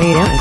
What are you doing?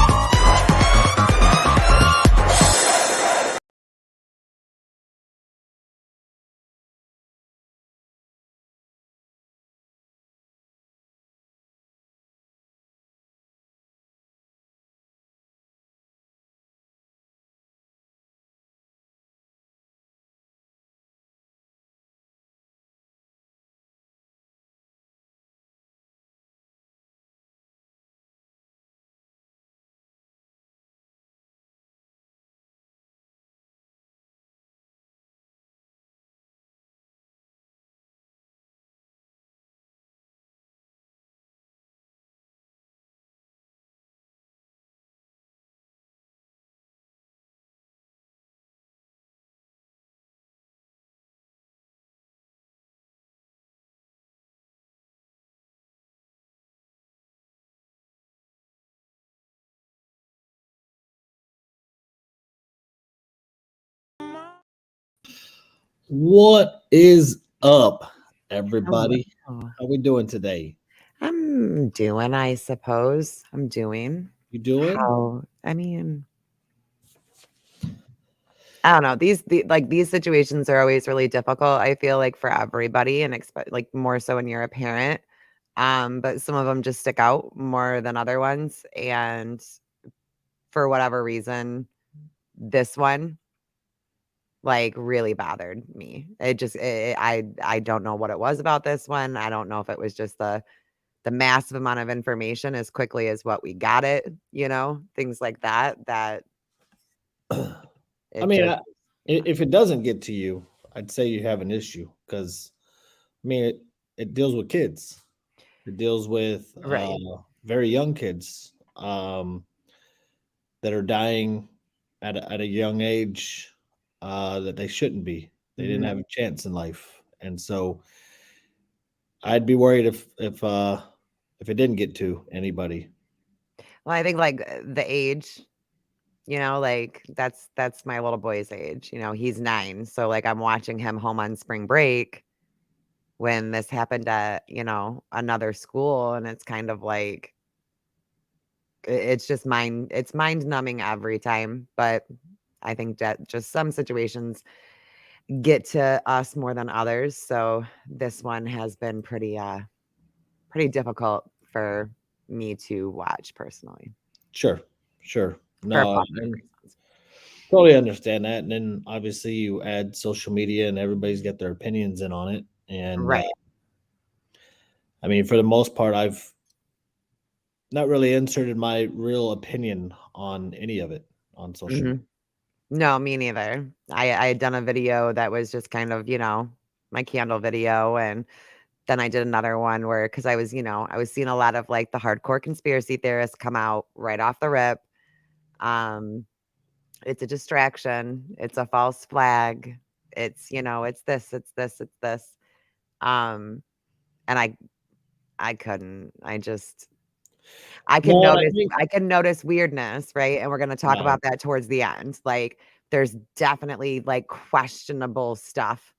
What is up, everybody? Hello. How we doing today? I'm doing, I suppose. I'm doing. You doing? I mean, I don't know. These situations are always really difficult. I feel like for everybody, and expect like more so when you're a parent. But some of them just stick out more than other ones. And for whatever reason, this one like really bothered me. I don't know what it was about this one. I don't know if it was just the massive amount of information as quickly as what we got it, things like that, that I it mean, just yeah. if it doesn't get to you, I'd say you have an issue because I mean it deals with kids. It deals with Right. very young kids that are dying at a young age that they shouldn't be. They didn't Mhm. have a chance in life, and so I'd be worried if it didn't get to anybody. Well, I think, like, the age, like, that's my little boy's age, he's 9, so, like, I'm watching him home on spring break when this happened at, another school, and it's kind of like it's just it's mind numbing every time, but I think that just some situations get to us more than others, so this one has been pretty difficult for me to watch personally Sure, sure. for a No, bunch of and reasons. totally understand that. And then obviously you add social media and everybody's got their opinions in on it. And Right. I mean, for the most part, I've not really inserted my real opinion on any of it on social media. Mhm. No, me neither. I had done a video that was just kind of, my candle video, and then I did another one where because I was seeing a lot of, like, the hardcore conspiracy theorists come out right off the rip. Um, it's a distraction, it's a false flag, it's this, it's this, it's this. Um, and I couldn't. No, and I think I can notice weirdness, right? And we're gonna talk right, about that towards the end. Like, there's definitely, like, questionable stuff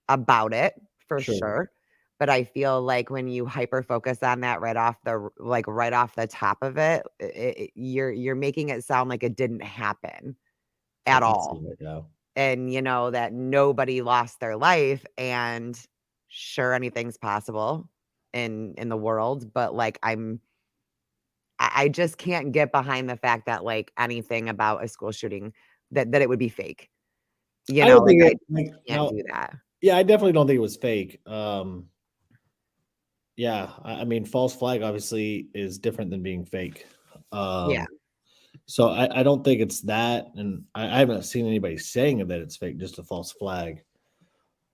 about it, for sure. sure. But I feel like when you hyper focus on that right off the top of it, you're making it sound like it didn't happen I at can see all. that now. And, that nobody lost their life, and sure, anything's possible in the world, but, like, I just can't get behind the fact that, like, anything about a school shooting that it would be fake. I don't Like, think I it like can't now, do that. yeah, I definitely don't think it was fake. Yeah, I mean, false flag obviously is different than being fake. Yeah. Um, so I don't think it's that, and I haven't seen anybody saying that it's fake, just a false flag.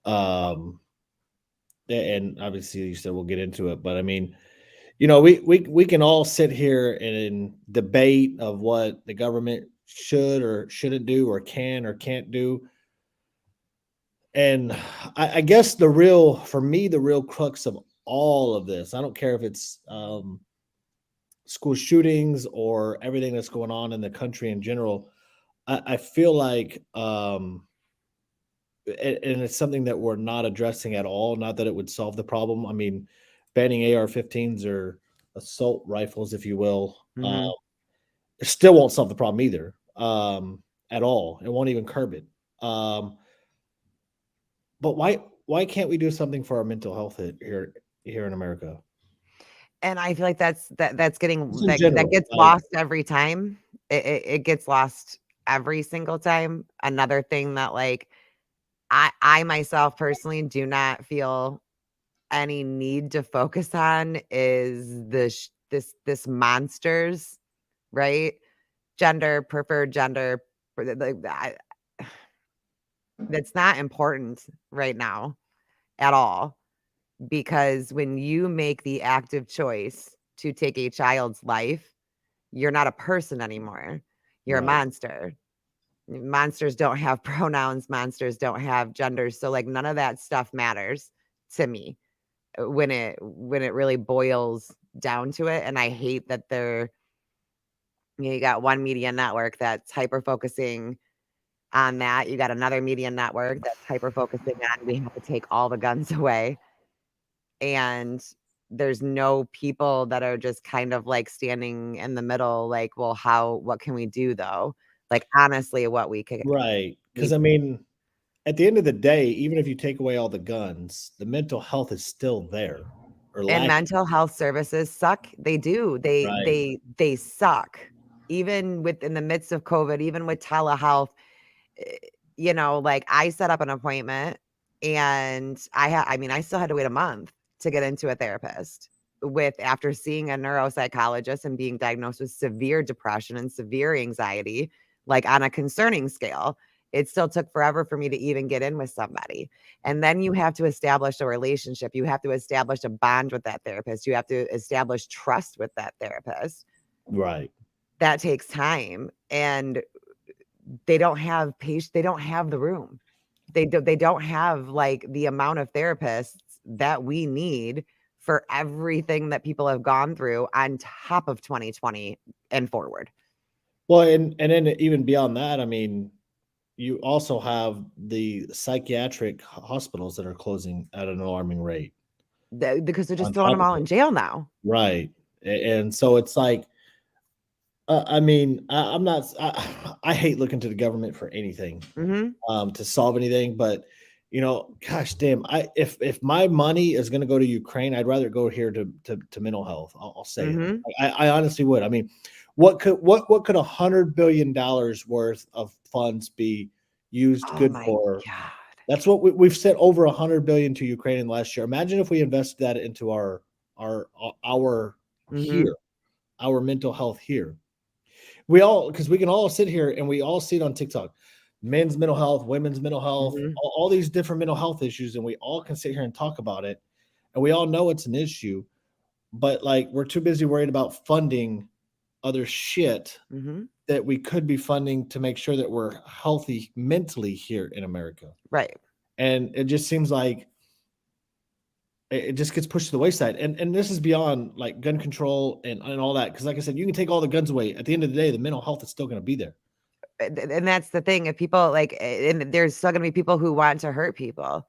Um, and obviously you said we'll get into it, but I mean, we can all sit here and debate of what the government should or shouldn't do or can or can't do. And I guess for me, the real crux of all of this, I don't care if it's school shootings or everything that's going on in the country in general. I feel like, and it's something that we're not addressing at all. Not that it would solve the problem. I mean, banning AR-15s or assault rifles, if you will, Mhm. It still won't solve the problem either, at all. It won't even curb it. Um, but why can't we do something for our mental health here in America? And I feel like that's Just getting in that general, gets lost every time. It gets lost every single time. Another thing that, like, I myself personally do not feel any need to focus on is this monsters, right? Gender, preferred gender, like, that's not important right now at all, because when you make the active choice to take a child's life, you're not a person anymore. You're a right? monster. Monsters don't have pronouns, monsters don't have genders, so, like, none of that stuff matters to me, when it really boils down to it. And I hate that you got one media network that's hyper focusing on that. You got another media network that's hyper focusing on, we have to take all the guns away, and there's no people that are just kind of, like, standing in the middle, like, "Well, what can we do, though?" Like, honestly, what Right. we Because I mean, at the end of the day, even if you take away all the guns, the mental health is still there or and lacking. mental health services suck. They do. Right. They suck. Even within the midst of COVID, even with telehealth, eh, like, I set up an appointment, and I mean, I still had to wait a month to get into a therapist, after seeing a neuropsychologist and being diagnosed with severe depression and severe anxiety, like, on a concerning scale. It still took forever for me to even get in with somebody. And then you have to establish a relationship. You have to establish a bond with that therapist. You have to establish trust with that therapist. Right. That takes time, and they don't have the room. They don't have, like, the amount of therapists that we need for everything that people have gone through on top of 2020 and forward. Well, and then even beyond that, I mean, you also have the psychiatric hospitals that are closing at an alarming rate Because they're just on throwing top them of all it. in jail now. Right. And so it's like, I mean, I'm not, I hate looking to the government for anything, Mhm, to solve anything. But gosh damn, if my money is going to go to Ukraine, I'd rather go here to mental health. I'll say it. mhm. I honestly would. I mean, what could $100 billion worth of funds be used Oh good my for? god. That's what we've sent over 100 billion to Ukraine in last year. Imagine if we invested that into our here, Mhm, our mental health here. Because we can all sit here and we all see it on TikTok, men's mental health, women's mental health, mhm. all these different mental health issues, and we all can sit here and talk about it, and we all know it's an issue, but like we're too busy worried about funding other shit Mhm. that we could be funding to make sure that we're healthy mentally here in America. Right. And it just seems like it just gets pushed to the wayside. And this is beyond like gun control and all that. Cause like I said, you can take all the guns away. At the end of the day, the mental health is still going to be there. And that's the thing. If people, like, and there's still gonna be people who want to hurt people.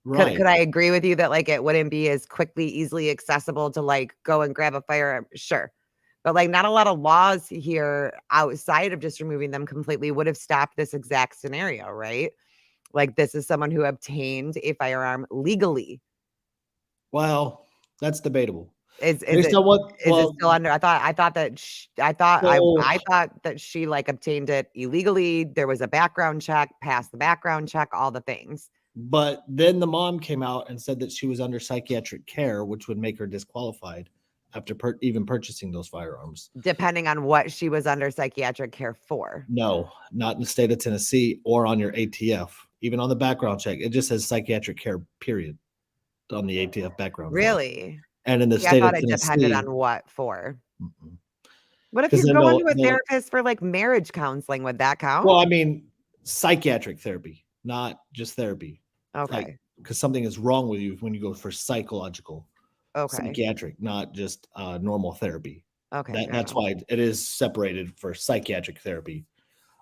Could Right. I agree with you that, like, it wouldn't be as quickly, easily accessible to, like, go and grab a firearm? Sure. But, like, not a lot of laws here outside of just removing them completely would have stopped this exact scenario, right? Like, this is someone who obtained a firearm legally. Well, that's debatable. Is Based it on what is it well, still under? I thought that sh so I thought that she, like, obtained it illegally. There was a background check, passed the background check, all the things. but then the mom came out and said that she was under psychiatric care, which would make her disqualified after even purchasing those firearms. Depending on what she was under psychiatric care for. No, not in the state of Tennessee or on your ATF. Even on the background check, it just says psychiatric care, period, on the ATF background form. Really? And in the See, I state of thought it depended Tennessee, on what for. mm-mm. What if 'Cause you're then going they'll to a they'll therapist for, like, marriage counseling? Would that count? well, I mean, psychiatric therapy, not just therapy. Like, Okay. because something is wrong with you when you go for psychological, Okay. psychiatric, not just normal therapy. Okay, That's gotcha. why it is separated for psychiatric therapy.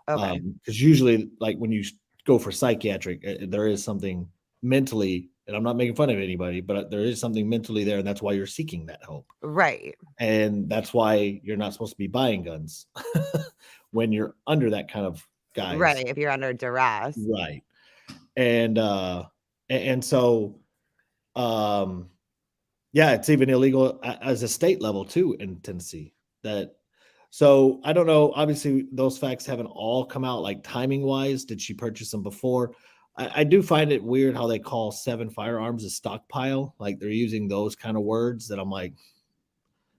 Okay. Because usually, like when you go for psychiatric, there is something mentally and I'm not making fun of anybody, but there is something mentally there, and that's why you're seeking that help. Right. And that's why you're not supposed to be buying guns when you're under that kind of guise. Right, if you're under duress. Right. And and so um yeah, it's even illegal as a state level too in Tennessee. That so I don't know. Obviously, those facts haven't all come out like timing wise. Did she purchase them before? I do find it weird how they call 7 firearms a stockpile. Like they're using those kind of words that I'm like,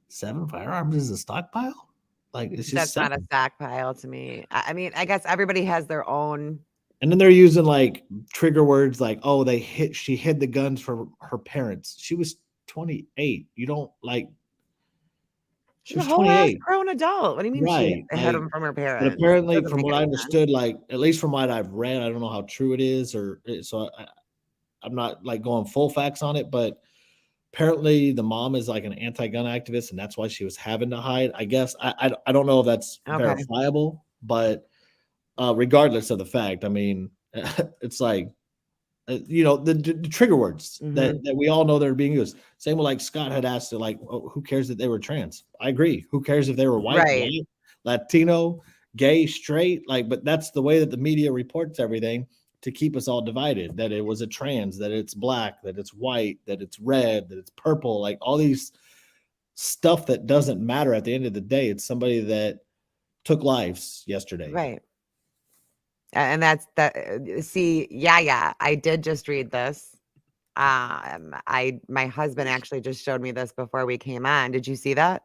7 firearms is a stockpile? Like it's just That's not a seven. stockpile to me. I mean, I guess everybody has their own. And then they're using like trigger words like, oh, she hid the guns from her parents. She was 28. You don't like she She's a was whole ass 28. grown adult. What do you mean she Right. hid Like, them from her but parents? apparently, Doesn't from make what I any sense. understood, like at least from what I've read, I don't know how true it is, or so I'm not like going full facts on it, but apparently the mom is like an anti-gun activist, and that's why she was having to hide. I guess I don't know if that's Okay. verifiable, but regardless of the fact, I mean, it's like the trigger words Mhm. that we all know that are being used. Same with like Scott had asked, like, oh, who cares that they were trans? I agree. Who cares if they were white, Right. black, Latino, gay, straight? Like, but that's the way that the media reports everything to keep us all divided. That it was a trans, that it's black, that it's white, that it's red, that it's purple. Like all these stuff that doesn't matter at the end of the day. It's somebody that took lives yesterday. Right. And that's that see, yeah, yeah. I did just read this. I my husband actually just showed me this before we came on. Did you see that?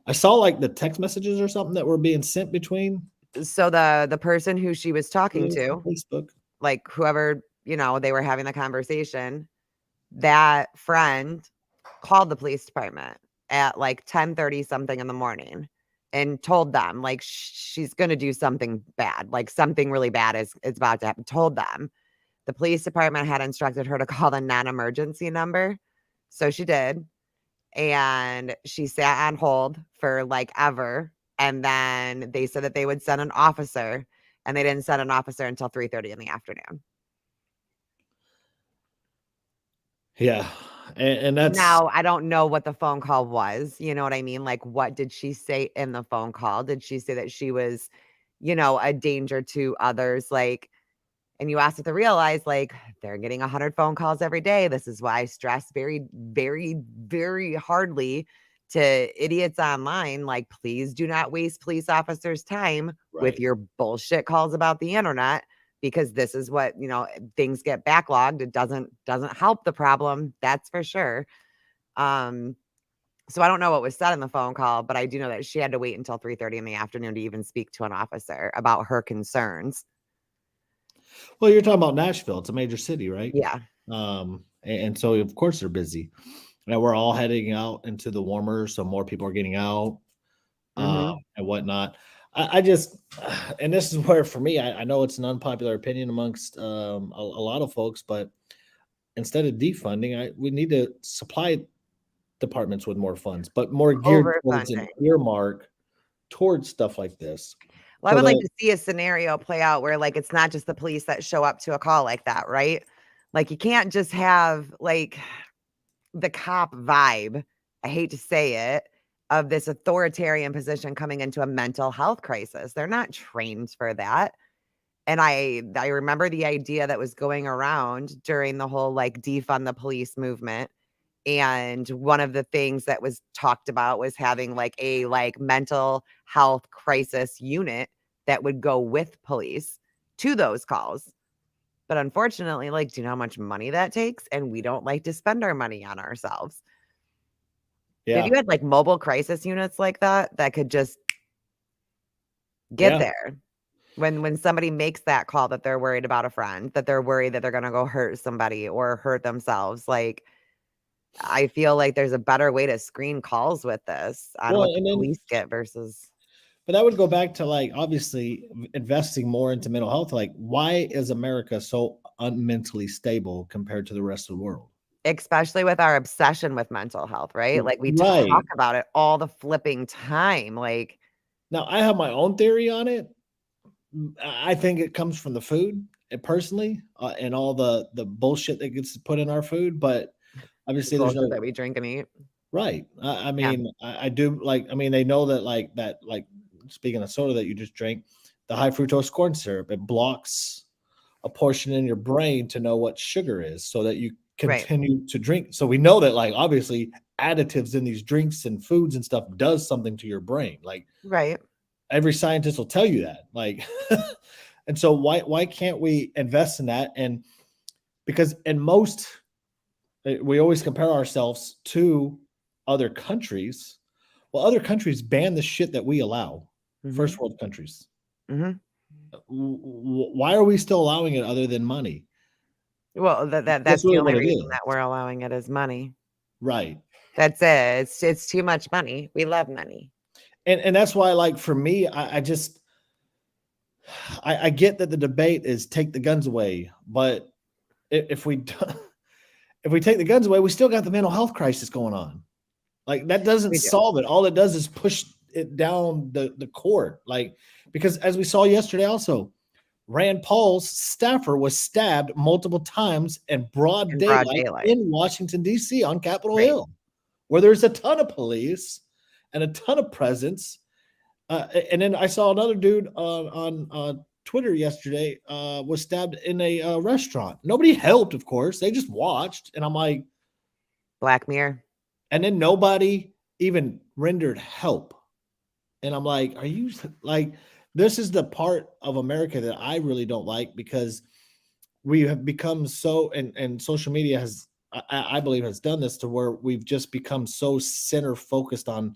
I saw like the text messages or something that were being sent between So the person who she was talking to, Facebook. like whoever, they were having the conversation, that friend called the police department at like 10:30 something in the morning and told them like she's going to do something bad, like something really bad is about to happen. Told them. The police department had instructed her to call the non-emergency number. So she did, and she sat on hold for like ever, and then they said that they would send an officer, and they didn't send an officer until 3:30 in the afternoon. Yeah, and that's Now, I don't know what the phone call was, you know what I mean? Like, what did she say in the phone call? Did she say that she was, a danger to others? Like, and you have to realize, like, they're getting 100 phone calls every day. This is why I stress very, very, very hardly to idiots online. Like, please do not waste police officers' time with right. your bullshit calls about the internet, because this is what, things get backlogged. It doesn't help the problem. That's for sure. Um, so I don't know what was said in the phone call, but I do know that she had to wait until 3:30 in the afternoon to even speak to an officer about her concerns. Well, you're talking about Nashville. It's a major city, right? Yeah. And so of course they're busy. And we're all heading out into the warmer, so more people are getting out Mhm. and whatnot. I just, and this is where for me, I know it's an unpopular opinion amongst a lot of folks, but instead of defunding, we need to supply departments with more funds, but more geared towards an Overfunding. earmark towards stuff like this, Well, I so would like that to see a scenario play out where, like, it's not just the police that show up to a call like that, right? Like, you can't just have, like, the cop vibe, I hate to say it, of this authoritarian position coming into a mental health crisis. They're not trained for that. And I remember the idea that was going around during the whole, like, defund the police movement, and one of the things that was talked about was having, like, a, like, mental health crisis unit that would go with police to those calls. But unfortunately, like, do you know how much money that takes? And we don't like to spend our money on ourselves. If yeah, you had, like, mobile crisis units like that, that could just get yeah. there. When somebody makes that call that they're worried about a friend, that they're worried that they're gonna go hurt somebody or hurt themselves, like, I feel like there's a better way to screen calls with this on Well, what the and then police get versus, but that would go back to like obviously investing more into mental health. Like, why is America so unmentally stable compared to the rest of the world? especially with our obsession with mental health, right? Like, we talk Right. about it all the flipping time, like, Now, I have my own theory on it. I think it comes from the food. personally, and all the bullshit that gets put in our food, but The obviously there's bullshit no that we drink and eat. right. I Yeah. mean, I do like. I mean, they know that like speaking of soda that you just drank, the high fructose corn syrup it blocks a portion in your brain to know what sugar is, so that you Right. continue to drink. So we know that like obviously additives in these drinks and foods and stuff does something to your brain. Like Right. every scientist will tell you that. Like, and so why can't we invest in that? And because in most we always compare ourselves to other countries. Well, other countries ban the shit that we allow. Mhm. First world countries. Mhm. Why are we still allowing it other than money? Well, That's that's the really only what it reason is. that we're allowing it is money. Right. That's it. It's too much money. We love money. And that's why, like for me, I just I get that the debate is take the guns away, but if we if we take the guns away, we still got the mental health crisis going on. Like that doesn't We do. solve it. All it does is push it down the court. Like because as we saw yesterday, also Rand Paul's staffer was stabbed multiple times in broad In broad daylight daylight. in Washington D.C. on Capitol Right. Hill, where there's a ton of police and a ton of presence. And then I saw another dude on Twitter yesterday was stabbed in a restaurant. Nobody helped, of course. They just watched, and I'm like, Black Mirror. and then nobody even rendered help. And I'm like, are you like, this is the part of America that I really don't like because we have become so, and social media has, I believe, has done this to where we've just become so center focused on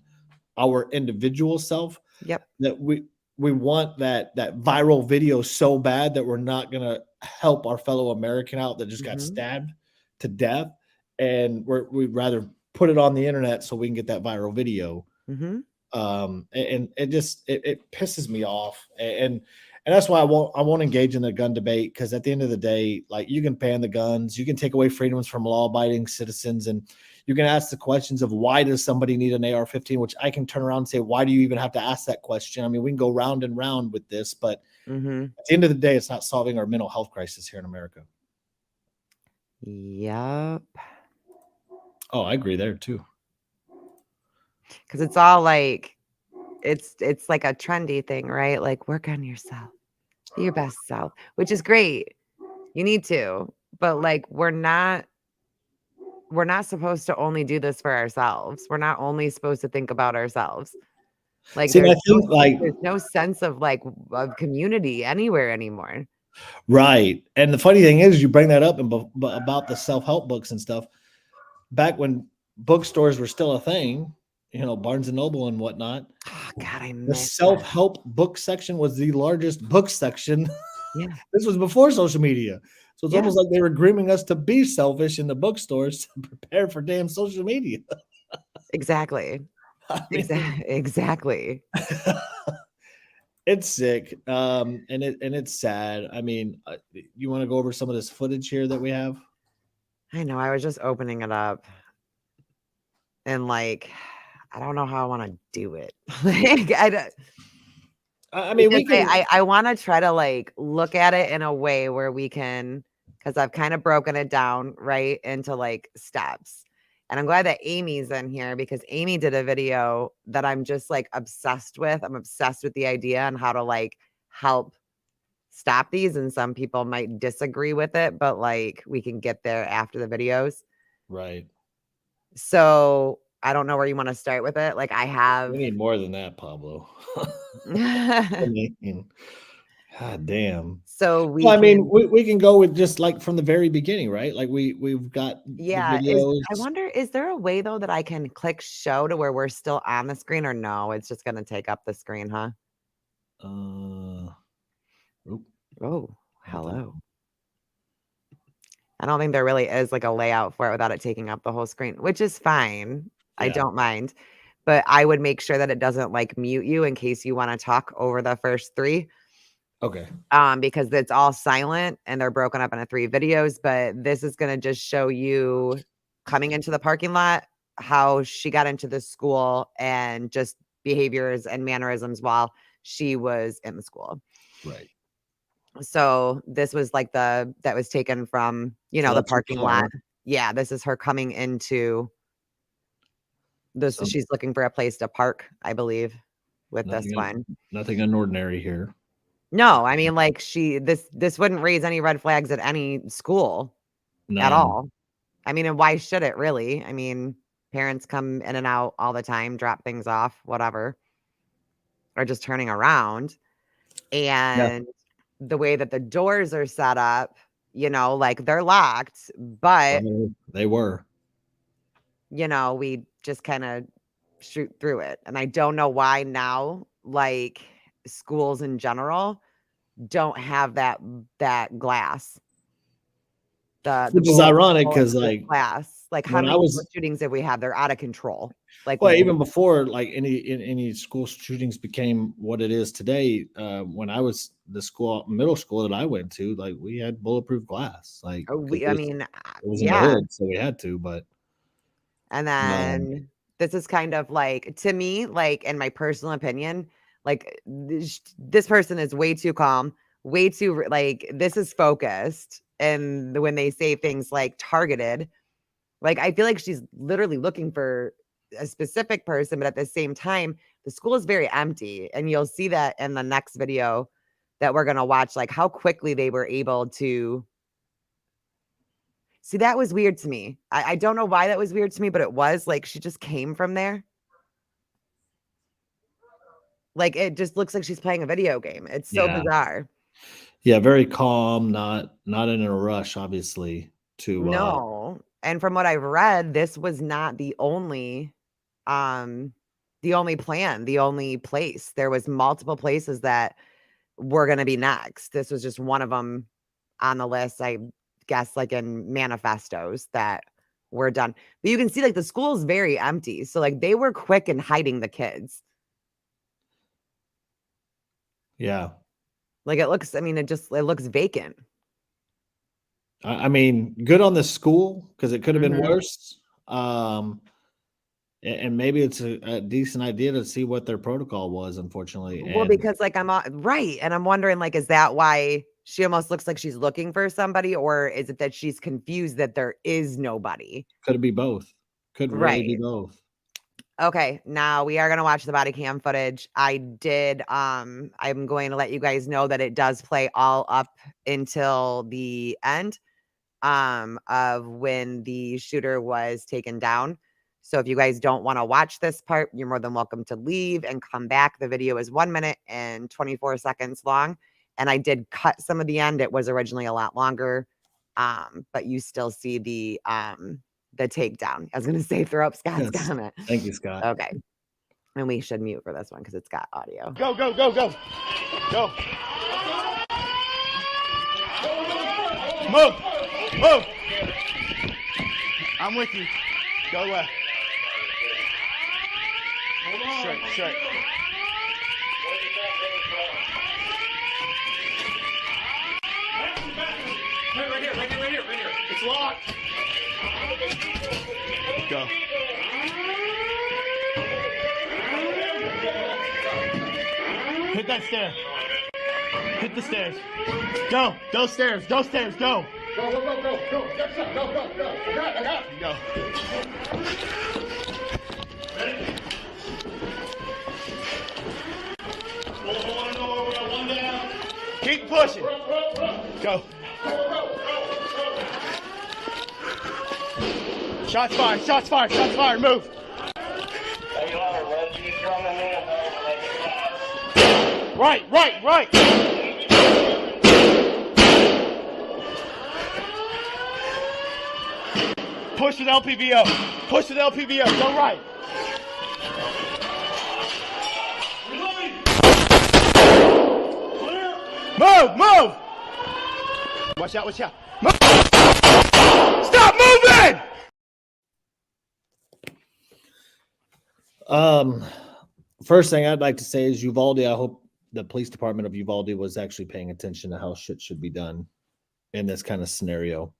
our individual self Yep. that we want that viral video so bad that we're not gonna help our fellow American out that just got Mhm. stabbed to death, and we'd rather put it on the internet so we can get that viral video. Mhm. And it just it pisses me off, and that's why I won't engage in the gun debate because at the end of the day, like you can ban the guns, you can take away freedoms from law-abiding citizens, and you can ask the questions of why does somebody need an AR-15, which I can turn around and say, why do you even have to ask that question? I mean, we can go round and round with this, but Mhm. at the end of the day, it's not solving our mental health crisis here in America. Yep. Oh, I agree there too. Because it's all like it's like a trendy thing, right? Like work on yourself. Be your best self, which is great. You need to. But like we're not supposed to only do this for ourselves. We're not only supposed to think about ourselves. Like See, and I think like there's no sense of like of community anywhere anymore. right, and the funny thing is, you bring that up and about the self-help books and stuff. Back when bookstores were still a thing, Barnes and Noble and whatnot, Oh, God, I the miss that. self-help book section was the largest book section. Yeah. This was before social media. So it's Yeah. almost like they were grooming us to be selfish in the bookstores to prepare for damn social media. Exactly. I mean, Exactly. it's sick. And it's sad. I mean, you want to go over some of this footage here that we have? I know. I was just opening it up and like I don't know how I want to do it. Like I don't, I mean, because we can. I want to try to like look at it in a way where we can, because I've kind of broken it down right into like steps. And I'm glad that Amy's in here because Amy did a video that I'm just like obsessed with. I'm obsessed with the idea and how to like help stop these. And some people might disagree with it, but like we can get there after the videos. Right. So I don't know where you want to start with it. Like I We have need more than that, Pablo. I mean, God damn. so Well, we I mean, can. we can go with just like from the very beginning, right? Like we've got the Yeah, I videos. wonder, is there a way though that I can click show to where we're still on the screen or no, it's just gonna take up the screen, huh? Uh, oop, Oh, hold on. hello. I don't think there really is like a layout for it without it taking up the whole screen, which is fine. I Yeah. don't mind. But I would make sure that it doesn't like mute you in case you want to talk over the first three. Okay. Because it's all silent and they're broken up into 3 videos, but this is gonna just show you coming into the parking lot, how she got into the school, and just behaviors and mannerisms while she was in the school. Right. So this was like that was taken from, So the that's her parking lot. car. Yeah, this is her coming into this. So She's looking for a place to park, I believe, with this nothing, one. nothing unordinary here. No, I mean, like this wouldn't raise any red flags at any school at None. all. I mean, and why should it really? I mean, parents come in and out all the time, drop things off, whatever, or just turning around. Yeah, And the way that the doors are set up, like they're locked, but they were. we just kind of shoot through it. And I don't know why now, like schools in general don't have that glass. The Which is ironic bulletproof because like glass. Like how when I many school was shootings have we had? They're out of control. Like well, even before like any school shootings became what it is today, when I was middle school that I went to, like we had bulletproof glass, like because I mean, it was in the yeah. hood, so we had to. But And um, then this is kind of like, to me, like in my personal opinion, like this person is way too calm, way too like this is focused. And when they say things like targeted, like I feel like she's literally looking for a specific person, but at the same time, the school is very empty. And you'll see that in the next video that we're gonna watch, like how quickly they were able to see. That was weird to me. I don't know why that was weird to me, but it was like she just came from there. Like it just looks like she's playing a video game. It's so yeah, bizarre. yeah, very calm, not in a rush, obviously. To No. And from what I've read, this was not um the only plan, the only place. There was multiple places that were going to be next. This was just one of them on the list, I guess, like in manifestos that were done. But you can see like the school's very empty. So like they were quick in hiding the kids. yeah, Like it looks, I mean, it looks vacant. I mean, good on the school because it could have been Mhm. worse. And maybe it's a decent idea to see what their protocol was, unfortunately. Well, And because like right. And I'm wondering, like, is that why she almost looks like she's looking for somebody, or is it that she's confused that there is nobody? could it be both? Could really be Right. both. Okay, now we are gonna watch the body cam footage. I'm going to let you guys know that it does play all up until the end of when the shooter was taken down. So if you guys don't want to watch this part, you're more than welcome to leave and come back. The video is 1 minute and 24 seconds long. And I did cut some of the end. It was originally a lot longer. But you still see the takedown. I was gonna say throw up Scott's Yes. comment. Thank you, Scott. Okay. And we should mute for this one because it's got audio. Go, go, go, go. Go. Move. Move. I'm with you. Go left. Straight, straight. Right here, right here, right here, right here. It's locked. Go. Hit that stair. Hit the stairs. Go. Those stairs. Those stairs. Go. Go, go, go, go, go. Go, go, go, go. I got it. Go. Ready? Hold on, we got one down. Keep pushing. Go. Shots fired. Shots fired. Shots fired. Move. Right, right, right. Push with LPVO. Push with LPVO. Go right. Move, move. Watch out, watch out. Move. Stop moving! First thing I'd like to say is Uvalde. I hope the police department of Uvalde was actually paying attention to how shit should be done in this kind of scenario.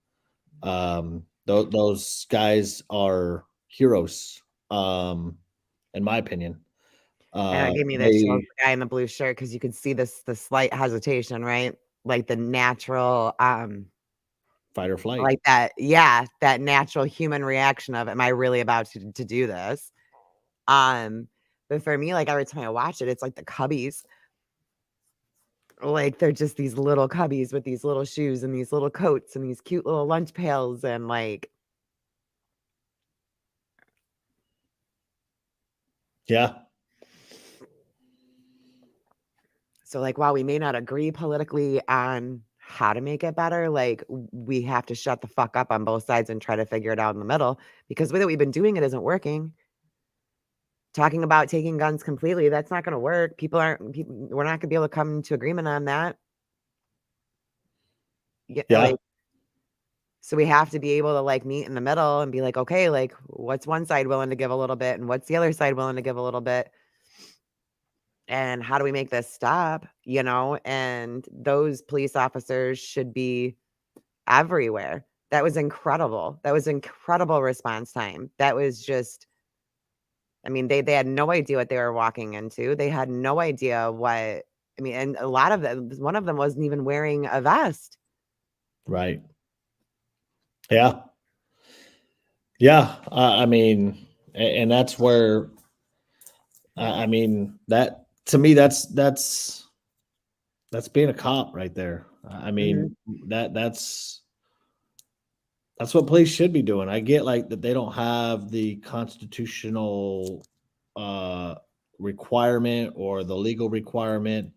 Those guys are heroes, in my opinion. And it gave me the chills, the guy in the blue shirt, because you could see the slight hesitation, right? like the natural Fight or flight. like that natural human reaction of, am I really about to do this? But for me, like every time I watch it, it's like the cubbies. Like they're just these little cubbies with these little shoes and these little coats and these cute little lunch pails and like Yeah. so like while we may not agree politically on how to make it better, like we have to shut the fuck up on both sides and try to figure it out in the middle, because the way that we've been doing it isn't working. Talking about taking guns completely, that's not going to work. We're not going to be able to come to agreement on that. Yeah. Like, so we have to be able to like meet in the middle and be like, okay, like what's one side willing to give a little bit and what's the other side willing to give a little bit? And how do we make this stop? And those police officers should be everywhere. That was incredible. That was incredible response time. That was just, I mean, they had no idea what they were walking into. They had no idea and a lot of them, one of them wasn't even wearing a vest. Right. Yeah. Yeah. I mean, and that's where, I mean, that to me, that's being a cop right there. I mean, that's what police should be doing. I get like that they don't have the constitutional requirement or the legal requirement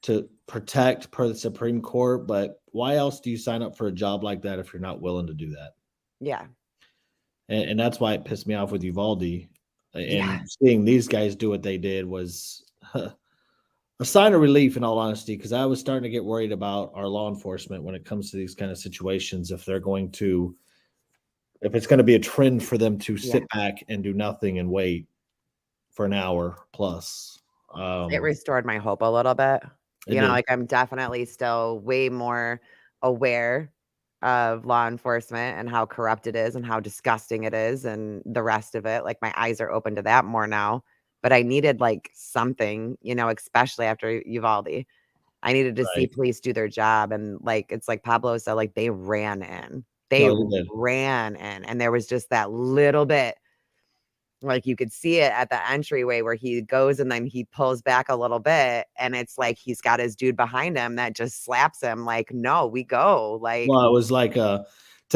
to protect per the Supreme Court, but why else do you sign up for a job like that if you're not willing to do that? Yeah. And that's why it pissed me off with Uvalde. Yeah. And seeing these guys do what they did was a sign of relief, in all honesty, because I was starting to get worried about our law enforcement when it comes to these kind of situations. If it's going to be a trend for them to sit back and do nothing and wait for an hour plus. It restored my hope a little bit. Did. Like I'm definitely still way more aware of law enforcement and how corrupt it is and how disgusting it is and the rest of it. Like my eyes are open to that more now. But I needed like something, especially after Uvalde. I needed to see police do their job. And like it's like Pablo said, like they ran in. They ran in. And there was just that little bit. Like you could see it at the entryway where he goes and then he pulls back a little bit and it's like he's got his dude behind him that just slaps him like, no, we go. Like, well, it was like to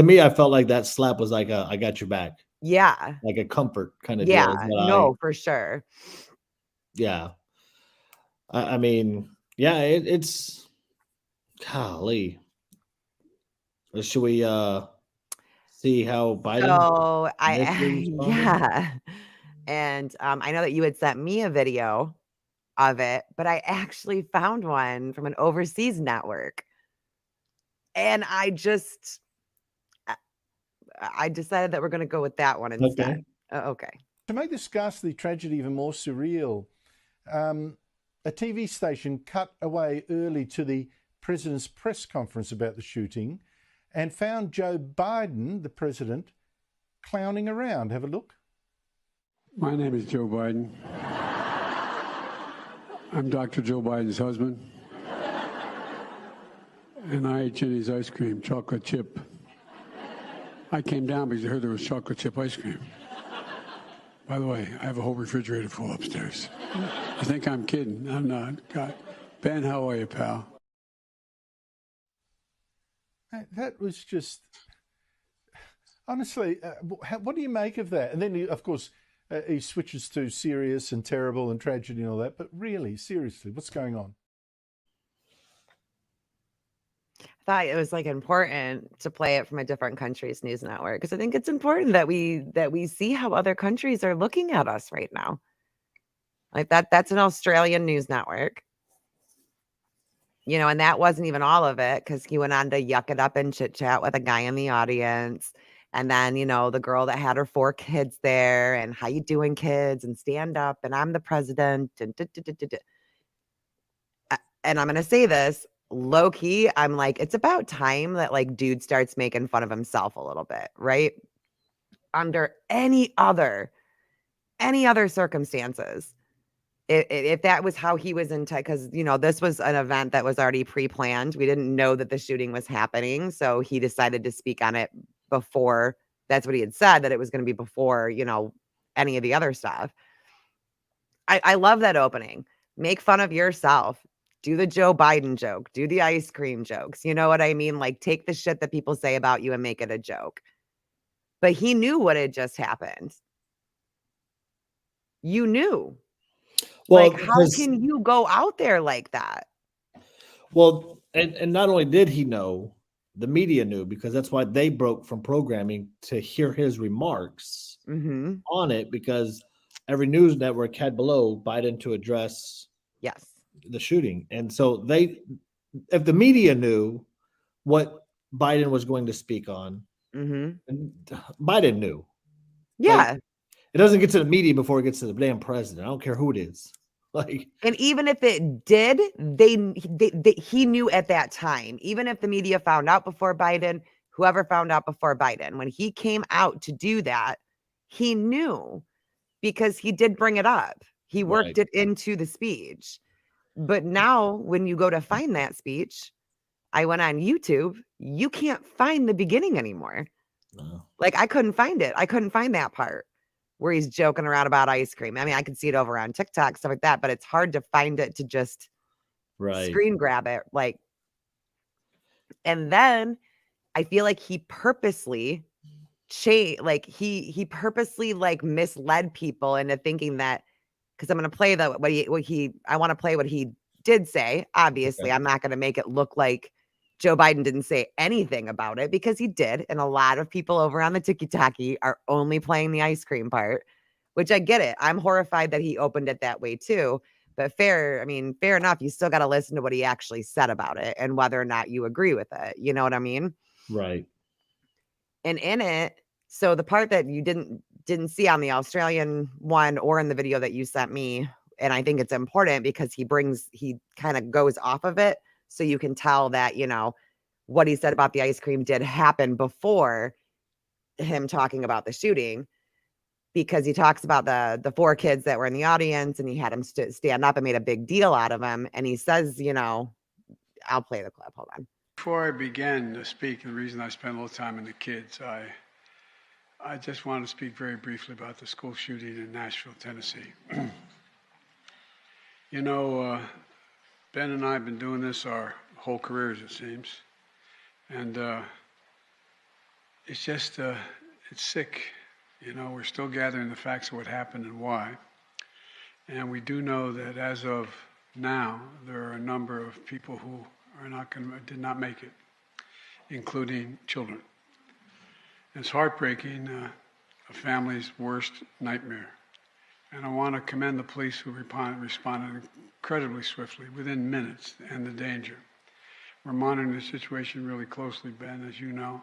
me, I felt like that slap was like I got your back. Yeah. Like a comfort kind of deal. deal. No, for sure. Yeah. I mean, yeah, it's golly. Should we see how Biden? So yeah. And I know that you had sent me a video of it, but I actually found one from an overseas network. And I decided that we're going to go with that one instead. Okay. To make this ghastly tragedy even more surreal, a TV station cut away early to the president's press conference about the shooting and found Joe Biden, the president, clowning around. Have a look. My name is Joe Biden. I'm Dr. Joe Biden's husband. And I ate Jenny's ice cream, chocolate chip. I came down because I heard there was chocolate chip ice cream. By the way, I have a whole refrigerator full upstairs. You think I'm kidding? I'm not. God. Ben, how are you, pal? That was just... Honestly, what do you make of that? And then, of course, he switches to serious and terrible and tragedy and all that. But really, seriously, what's going on? I thought it was like important to play it from a different country's news network because I think it's important that we see how other countries are looking at us right now. Like that's an Australian news network. And that wasn't even all of it because he went on to yuck it up and chit chat with a guy in the audience. And then, the girl that had her 4 kids there and how you doing, kids, and stand up and I'm the president and and I'm going to say this low key. I'm like, it's about time that like dude starts making fun of himself a little bit, right? Under any other circumstances, If that was how he was because this was an event that was already pre-planned. We didn't know that the shooting was happening, so he decided to speak on it before. That's what he had said, that it was going to be before any of the other stuff. I love that opening. Make fun of yourself. Do the Joe Biden joke. Do the ice cream jokes. You know what I mean? Like, take the shit that people say about you and make it a joke. But he knew what had just happened. You knew. Well, Like, how can you go out there like that? Well, and not only did he know, the media knew, because that's why they broke from programming to hear his remarks on it, because every news network had below Biden to address the shooting. And so if the media knew what Biden was going to speak on, Biden knew. Yeah. Like, it doesn't get to the media before it gets to the damn president. I don't care who it is. Like, and even if it did, he knew at that time. Even if the media found out before Biden, whoever found out before Biden, when he came out to do that, he knew, because he did bring it up. He worked it into the speech. But now when you go to find that speech, I went on YouTube, you can't find the beginning anymore. No. Like, I couldn't find it. I couldn't find that part where he's joking around about ice cream. I mean, I could see it over on TikTok, stuff like that, but it's hard to find it to just screen grab it. Like, and then I feel like he purposely he purposely misled people into thinking that, because I'm going to play I want to play what he did say. Obviously, I'm not going to make it look like Joe Biden didn't say anything about it, because he did. And a lot of people over on the TikTok are only playing the ice cream part, which I get it. I'm horrified that he opened it that way too. But fair enough. You still got to listen to what he actually said about it and whether or not you agree with it. You know what I mean? Right. And in it, so the part that you didn't see on the Australian one or in the video that you sent me, and I think it's important because he kind of goes off of it, so you can tell that, what he said about the ice cream did happen before him talking about the shooting, because he talks about the 4 kids that were in the audience, and he had them stand up and made a big deal out of them. And he says, I'll play the clip. Hold on. Before I begin to speak, the reason I spent a little time on the kids, I just want to speak very briefly about the school shooting in Nashville, Tennessee. Ben and I have been doing this our whole careers, it seems. And it's just, it's sick. We're still gathering the facts of what happened and why. And we do know that as of now, there are a number of people who did not make it, including children. It's heartbreaking, a family's worst nightmare. And I want to commend the police who responded incredibly swiftly, within minutes, to end the danger. We're monitoring the situation really closely, Ben, as you know,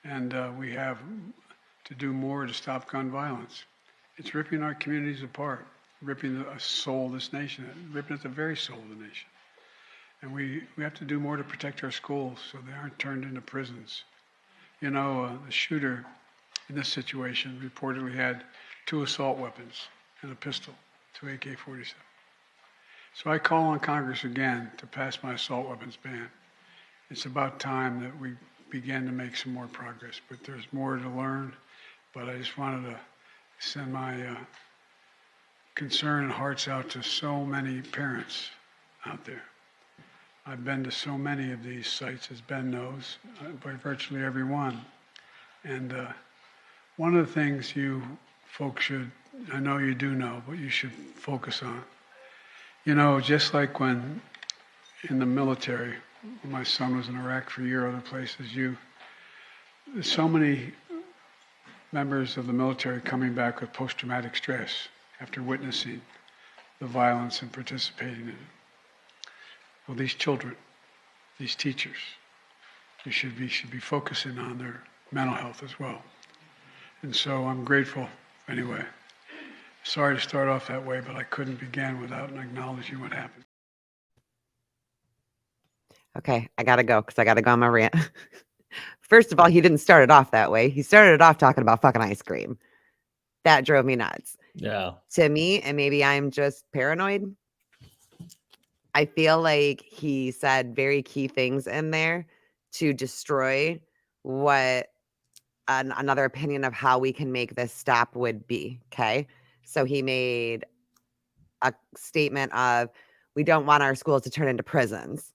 and we have to do more to stop gun violence. It's ripping our communities apart, ripping the soul of this nation, ripping at the very soul of the nation. And we have to do more to protect our schools so they aren't turned into prisons. The shooter in this situation reportedly had 2 assault weapons and a pistol, 2 AK-47. So I call on Congress again to pass my assault weapons ban. It's about time that we begin to make some more progress, but there's more to learn. But I just wanted to send my concern and hearts out to so many parents out there. I've been to so many of these sites, as Ben knows, by virtually every one. And one of the things you folks should, I know you do know, but you should focus on. Just like when in the military, when my son was in Iraq for a year, other places, there's so many members of the military coming back with post-traumatic stress after witnessing the violence and participating in it. Well, these children, these teachers, you should be focusing on their mental health as well. And so I'm grateful anyway. Sorry to start off that way, but I couldn't begin without acknowledging what happened. Okay, I gotta go because I gotta go on my rant. First of all, he didn't start it off that way. He started it off talking about fucking ice cream. That drove me nuts. Yeah. To me, and maybe I'm just paranoid, I feel like he said very key things in there to destroy what another opinion of how we can make this stop would be. Okay. So he made a statement of, we don't want our schools to turn into prisons.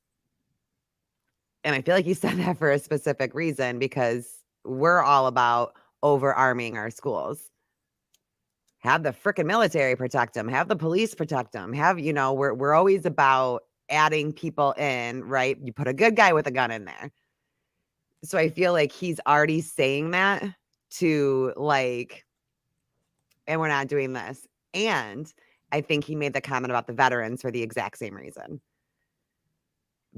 And I feel like he said that for a specific reason because we're all about overarming our schools. Have the freaking military protect them, have the police protect them, have, we're always about adding people in, right? You put a good guy with a gun in there. So I feel like he's already saying that to like, and we're not doing this. And I think he made the comment about the veterans for the exact same reason.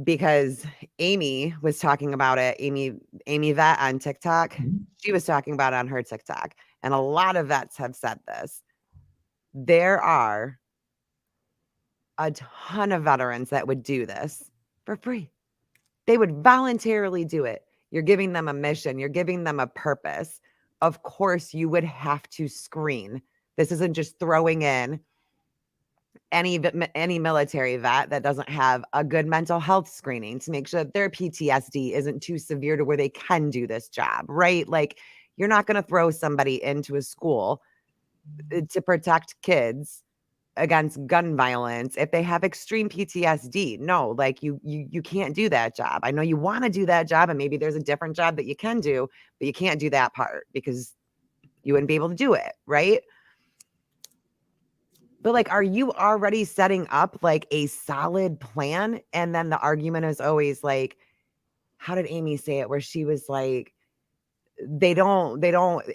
Because Amy was talking about it, Amy Vet on TikTok, she was talking about it on her TikTok. And a lot of vets have said this. There are a ton of veterans that would do this for free. They would voluntarily do it. You're giving them a mission, you're giving them a purpose. Of course, you would have to screen. This isn't just throwing in any military vet that doesn't have a good mental health screening to make sure that their PTSD isn't too severe to where they can do this job, right? Like, you're not going to throw somebody into a school to protect kids against gun violence if they have extreme PTSD. No, like you can't do that job. I know you want to do that job, and maybe there's a different job that you can do, but you can't do that part because you wouldn't be able to do it, right? But like, are you already setting up like a solid plan? And then the argument is always like, how did Amy say it? Where she was like, they don't,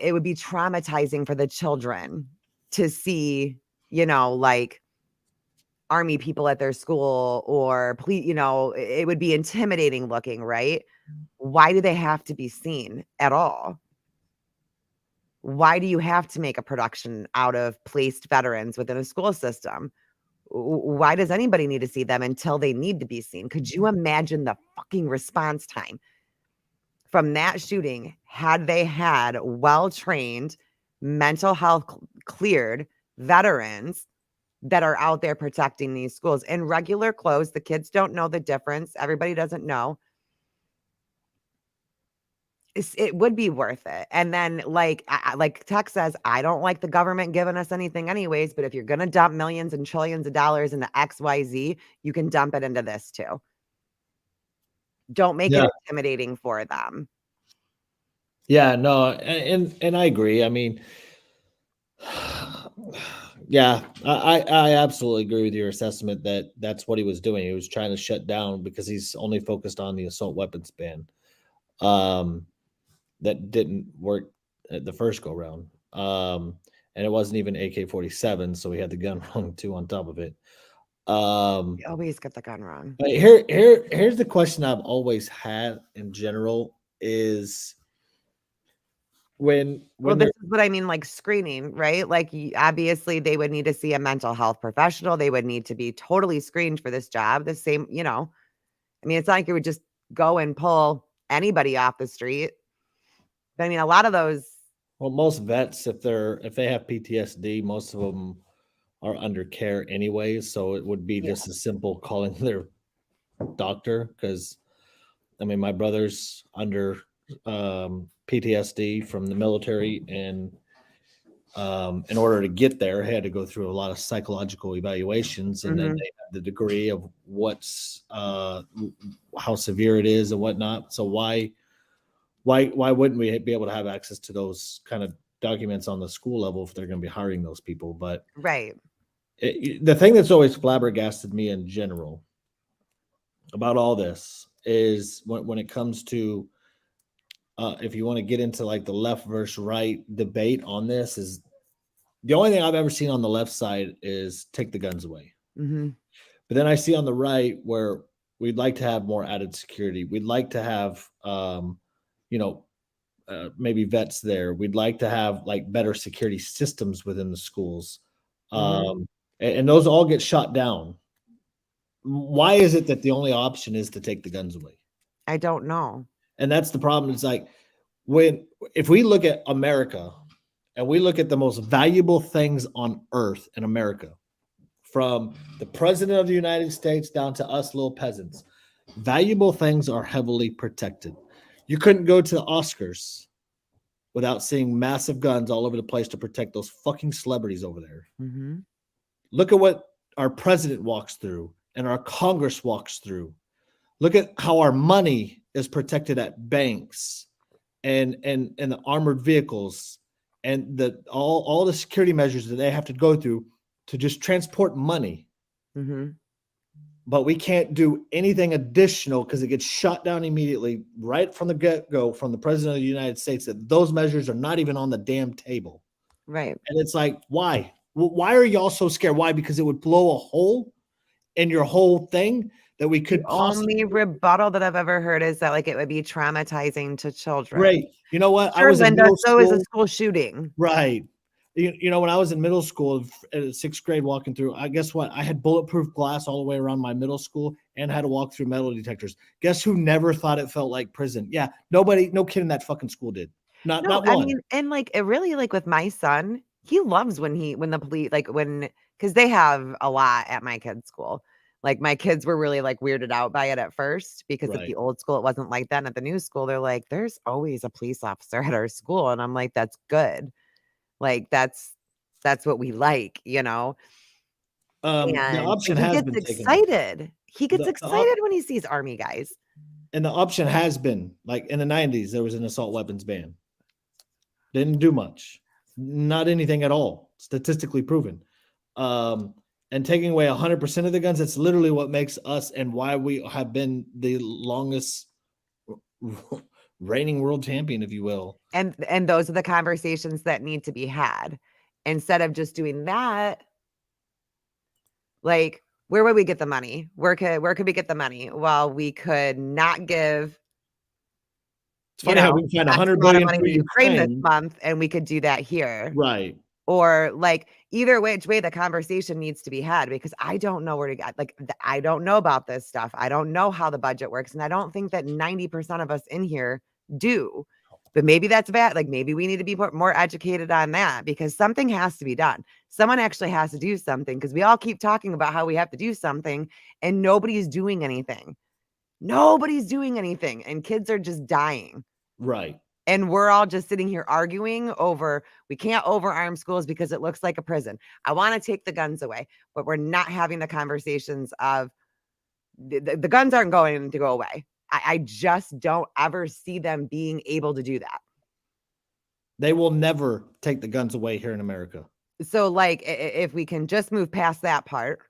it would be traumatizing for the children to see, like army people at their school or police, it would be intimidating looking, right? Why do they have to be seen at all? Why do you have to make a production out of placed veterans within a school system? Why does anybody need to see them until they need to be seen? Could you imagine the fucking response time from that shooting had they had well-trained, mental health cleared veterans that are out there protecting these schools in regular clothes? The kids don't know the difference. Everybody doesn't know. It would be worth it. And then like Tex says, I don't like the government giving us anything anyways, but if you're going to dump millions and trillions of dollars into XYZ, you can dump it into this too. Don't make it intimidating for them. Yeah, no, and I agree. I mean, yeah, I absolutely agree with your assessment that that's what he was doing. He was trying to shut down because he's only focused on the assault weapons ban. That didn't work at the first go round. And it wasn't even AK-47, so we had the gun wrong too on top of it. You always get the gun wrong. But here's the question I've always had in general is when this is what I mean, like screening, right? Like obviously they would need to see a mental health professional. They would need to be totally screened for this job. The same, I mean, it's not like you would just go and pull anybody off the street. But I mean, a lot of those. Well, most vets, if they have PTSD, most of them are under care anyway. So it would be just as simple calling their doctor. Because I mean, my brother's under PTSD from the military, and in order to get there, had to go through a lot of psychological evaluations, and then they have the degree of what's how severe it is and whatnot. So why wouldn't we be able to have access to those kind of documents on the school level if they're going to be hiring those people? But right, the thing that's always flabbergasted me in general about all this is when it comes to if you want to get into like the left versus right debate on this, is the only thing I've ever seen on the left side is take the guns away. But then I see on the right where we'd like to have more added security. We'd like to have maybe vets there. We'd like to have like better security systems within the schools. And those all get shot down. Why is it that the only option is to take the guns away? I don't know. And that's the problem. It's like if we look at America and we look at the most valuable things on earth in America, from the president of the United States down to us little peasants, valuable things are heavily protected. You couldn't go to the Oscars without seeing massive guns all over the place to protect those fucking celebrities over there. Mm-hmm. Look at what our president walks through and our Congress walks through. Look at how our money is protected at banks and the armored vehicles and all the security measures that they have to go through to just transport money. Mm-hmm. But we can't do anything additional because it gets shot down immediately right from the get-go from the president of the United States, that those measures are not even on the damn table. Right. And it's like, why? Why are y'all so scared? Why? Because it would blow a hole in your whole thing that we could The only rebuttal that I've ever heard is that like it would be traumatizing to children. Great. You know what? Sure, I was in Linda, middle so is a school. school shooting. Right. You know, when I was in middle school, sixth grade, walking through, I guess what? I had bulletproof glass all the way around my middle school and had to walk through metal detectors. Guess who never thought it felt like prison? Yeah, nobody, no kid in that fucking school did. Not No, one. I mean, and like it really like with my son, he loves when the police like when because they have a lot at my kids' school. Like my kids were really like weirded out by it at first because at Right. the old school it wasn't like that. And at the new school, they're like, there's always a police officer at our school. And I'm like, that's good. Like that's what we like, you know. The And option he has gets been taken away. excited. He gets The excited when he sees army guys. And the option has been, like in the 90s, there was an assault weapons ban. Didn't do much. Not anything at all, statistically proven. And taking away 100% of the guns, that's literally what makes us and why we have been the longest reigning world champion, if you will. And those are the conversations that need to be had. Instead of just doing that, like, where would we get the money? Where could we get the money? Well, we could not give It's funny how we can find X $100 amount of billion money for to Ukraine this Ukraine. month, and we could do that here. Right. Or like either which way the conversation needs to be had, because I don't know where to get I don't know about this stuff. I don't know how the budget works. And I don't think that 90% of us in here do. But maybe that's bad. Like maybe we need to be more educated on that because something has to be done. Someone actually has to do something because we all keep talking about how we have to do something and nobody's doing anything. Nobody's doing anything. And kids are just dying. Right. And we're all just sitting here arguing over, we can't overarm schools because it looks like a prison. I want to take the guns away, but we're not having the conversations of the guns aren't going to go away. I just don't ever see them being able to do that. They will never take the guns away here in America. So like, if we can just move past that part,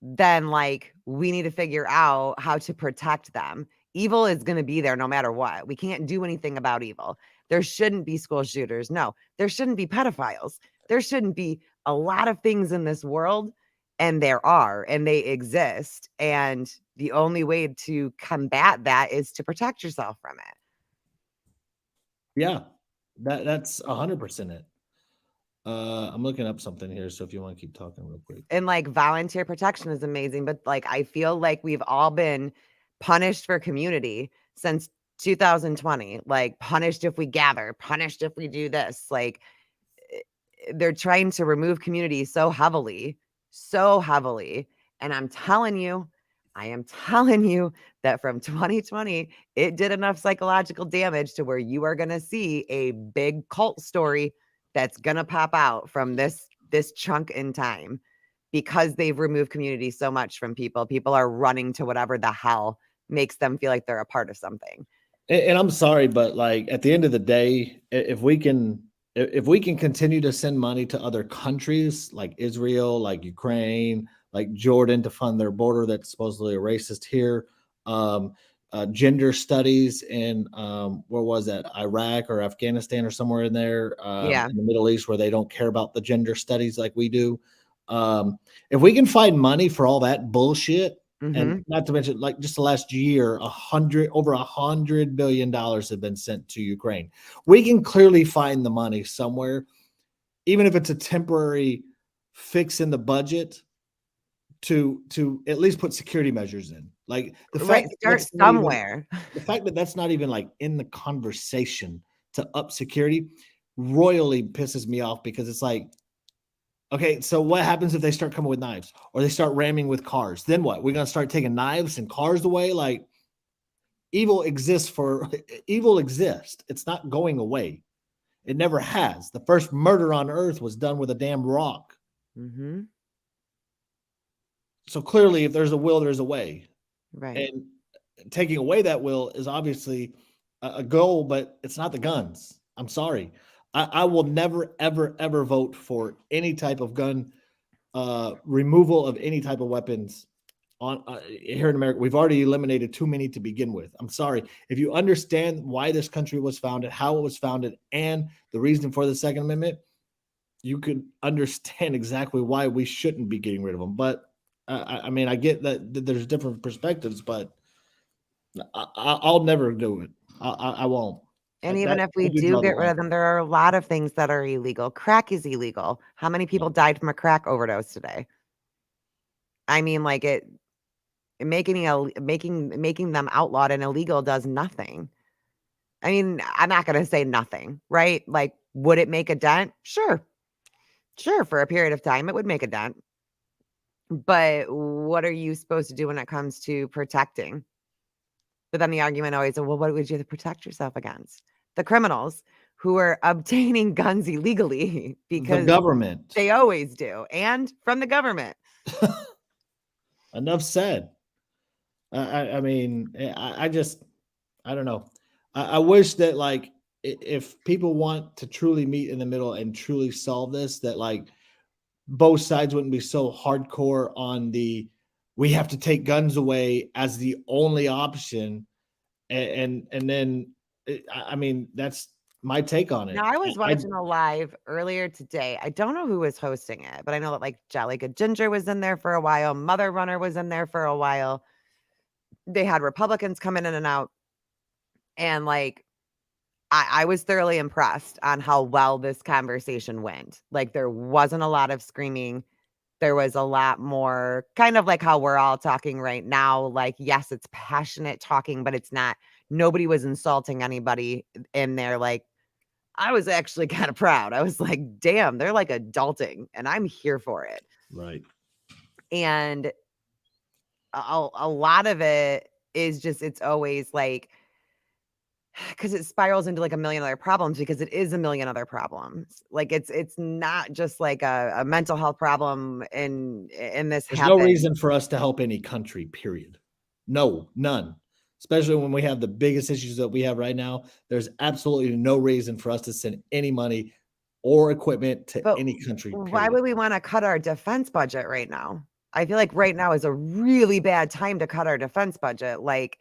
then like we need to figure out how to protect them. Evil is going to be there no matter what. We can't do anything about evil. There shouldn't be school shooters. No, there shouldn't be pedophiles. There shouldn't be a lot of things in this world. And there are, and they exist. And the only way to combat that is to protect yourself from it. Yeah, that's 100% it. I'm looking up something here, so if you want to keep talking real quick. And like volunteer protection is amazing, but like I feel like we've all been punished for community since 2020. Like punished if we gather, punished if we do this. Like they're trying to remove community so heavily. And I am telling you that from 2020, it did enough psychological damage to where you are going to see a big cult story that's going to pop out from this chunk in time because they've removed community so much from people. People are running to whatever the hell makes them feel like they're a part of something. And I'm sorry, but like at the end of the day, if we can continue to send money to other countries like Israel, like Ukraine, like Jordan to fund their border that's supposedly a racist here, gender studies in where was that, Iraq or Afghanistan or somewhere in there, in the Middle East, where they don't care about the gender studies like we do. If we can find money for all that bullshit, and not to mention, like just the last year, over $100 billion have been sent to Ukraine. We can clearly find the money somewhere, even if it's a temporary fix in the budget to at least put security measures in. Like the fact start somewhere. The fact that that's not even like in the conversation to up security. royally pisses me off because it's like, okay, so what happens if they start coming with knives or they start ramming with cars? Then what? We're gonna start taking knives and cars away? Like evil exists. It's not going away. It never has. The first murder on earth was done with a damn rock. Mm-hmm. So clearly, if there's a will, there's a way. Right. And taking away that will is obviously a goal, but it's not the guns. I'm sorry. I will never, ever, ever vote for any type of gun removal of any type of weapons on here in America. We've already eliminated too many to begin with. I'm sorry. If you understand why this country was founded, how it was founded, and the reason for the Second Amendment, you could understand exactly why we shouldn't be getting rid of them. But I mean, I get that there's different perspectives, but I'll never do it. I won't. And even if we I do do draw the get rid line. of them, there are a lot of things that are illegal. Crack is illegal. How many people died from a crack overdose today? I mean, like making them outlawed and illegal does nothing. I mean, I'm not going to say nothing, right? Like, would it make a dent? Sure. Sure. For a period of time, it would make a dent. But what are you supposed to do when it comes to protecting? But then the argument always, well, what would you have to protect yourself against? The criminals who are obtaining guns illegally The because government. they always do. And from the government. Enough said. I mean, I just, I don't know. I wish that like if people want to truly meet in the middle and truly solve this, that like both sides wouldn't be so hardcore on the we have to take guns away as the only option, and then I mean that's my take on it. Now, I was I watching a live earlier today. I don't know who was hosting it, but I know that like Jolly Good Ginger was in there for a while. Mother Runner was in there for a while. They had Republicans coming in and out. And like, I was thoroughly impressed on how well this conversation went. Like, there wasn't a lot of screaming. There was a lot more kind of like how we're all talking right now. Like, yes, it's passionate talking, but it's not, nobody was insulting anybody in there. Like, I was actually kind of proud. I was like, damn, they're like adulting and I'm here for it. right. And a lot of it is just, it's always like, because it spirals into like a million other problems because it is a million other problems. Like it's not just like a mental health problem in this There's no happen. reason for us to help any country, period. No, none. Especially when we have the biggest issues that we have right now. There's absolutely no reason for us to send any money or equipment to But any country, why period. would we want to cut our defense budget right now? I feel like right now is a really bad time to cut our defense budget. Like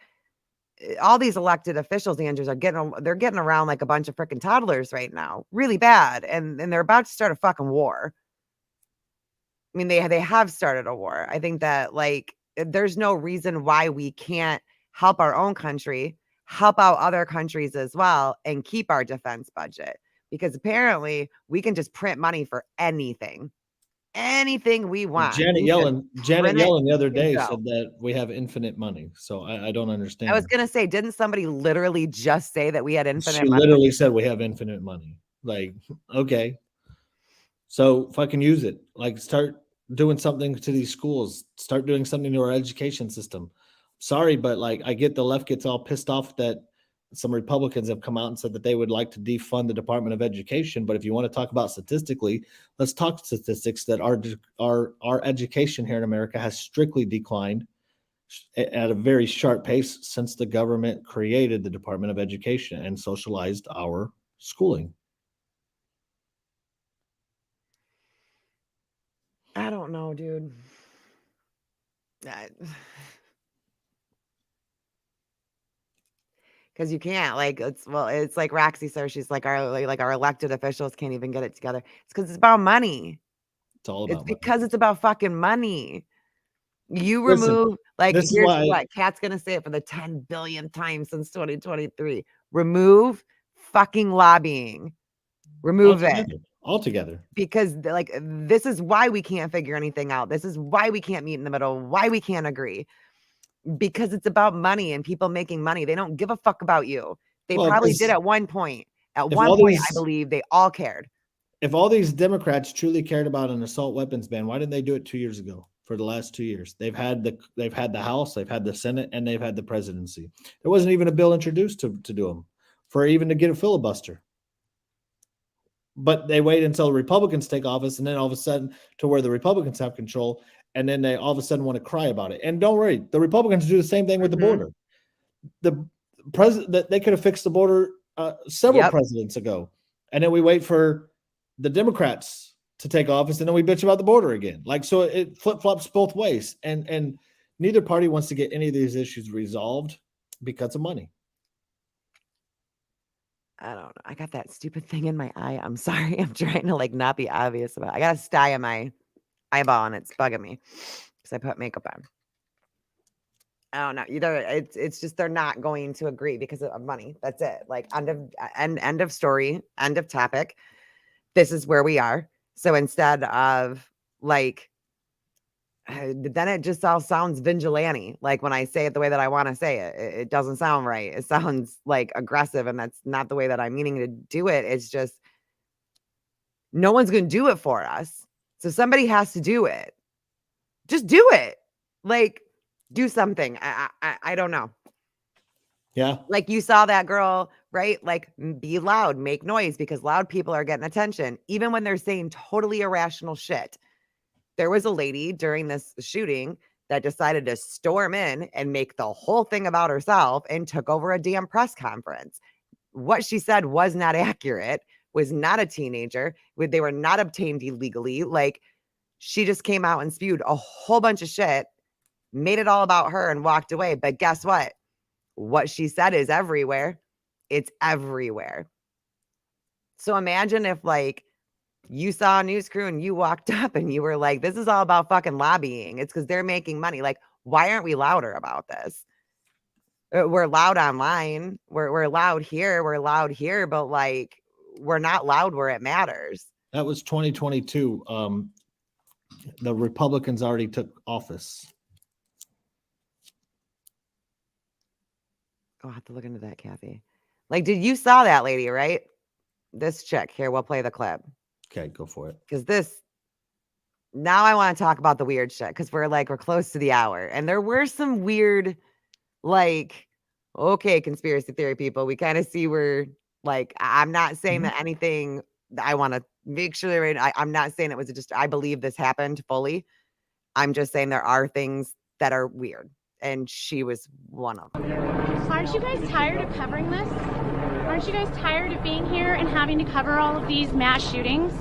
all these elected officials, Andrews, they're getting around like a bunch of freaking toddlers right now, really bad, and they're about to start a fucking war. I mean, they have started a war. I think that like there's no reason why we can't help our own country, help out other countries as well, and keep our defense budget because apparently we can just print money for anything we want. Janet We just Yellen print it the other and day go. said that we have infinite money. So I don't I was understand. gonna say, didn't somebody literally just say that we had infinite She money? literally said we have infinite money. Like, okay. So fucking use it. Like start doing something to these schools. Start doing something to our education system. Sorry, but like I get the left gets all pissed off that some Republicans have come out and said that they would like to defund the Department of Education. But if you want to talk about statistically, let's talk statistics that our education here in America has strictly declined at a very sharp pace since the government created the Department of Education and socialized our schooling. I don't know, dude. Because you can't like it's like Roxy says, she's like our elected officials can't even get it together. It's because it's about money. It's all It's about money. because it's about fucking money. You Listen, remove like this is here's why- what Kat's gonna say it for the 10 billionth time since 2023. Remove fucking lobbying. Remove it. Altogether. Because like this is why we can't figure anything out. This is why we can't meet in the middle, why we can't agree. Because it's about money and people making money. They don't give a fuck about you. They Well, probably this- did at one point. At If one all point, I these- believe they all cared. If all these Democrats truly cared about an assault weapons ban, why didn't they do it 2 years ago? For the last 2 years, they've had the House, they've had the Senate, and they've had the presidency. There wasn't even a bill introduced to do them, for even to get a filibuster. But they wait until the Republicans take office, and then all of a sudden, to where the Republicans have control, and then they all of a sudden want to cry about it. And don't worry, the Republicans do the same thing with the border. The president, they could have fixed the border several presidents ago, and then we wait for the Democrats to take office, and then we bitch about the border again. Like, so it flip-flops both ways, and neither party wants to get any of these issues resolved because of money. I don't know. I got that stupid thing in my eye. I'm sorry. I'm trying to like not be obvious about it. I got a sty in my eyeball and it's bugging me because I put makeup on. I don't know. Either it's just they're not going to agree because of money. That's it. Like end of story, end of topic. This is where we are. So instead of like then it just all sounds vigilante. Like when I say it the way that I want to say it, it doesn't sound right. It sounds like aggressive, and that's not the way that I'm meaning to do it. It's just no one's going to do it for us. So somebody has to do it. Just do it. Like do something. I don't know. Yeah. Like you saw that girl, right? Like be loud, make noise, because loud people are getting attention, even when they're saying totally irrational shit. There was a lady during this shooting that decided to storm in and make the whole thing about herself and took over a damn press conference. What she said was not accurate, was not a teenager. They were not obtained illegally. Like she just came out and spewed a whole bunch of shit, made it all about her and walked away. But guess what? What she said is everywhere. It's everywhere. So imagine if like you saw a news crew and you walked up and you were like, this is all about fucking lobbying. It's because they're making money. Like, why aren't we louder about this? We're loud online. We're loud here. We're loud here, but like, we're not loud where it matters. That was 2022. The Republicans already took office. Oh, I'll have to look into that, Kathy. Like, you saw that lady, right? This chick here, we'll play the clip. Okay, go for it. Because now I want to talk about the weird shit because we're close to the hour. And there were some weird, like, okay, conspiracy theory people. We kind of see where, like, I'm not saying that anything, I want to make sure I'm not saying it was just, I believe this happened fully. I'm just saying there are things that are weird. And she was one of them. Aren't you guys tired of covering this? Aren't you guys tired of being here and having to cover all of these mass shootings?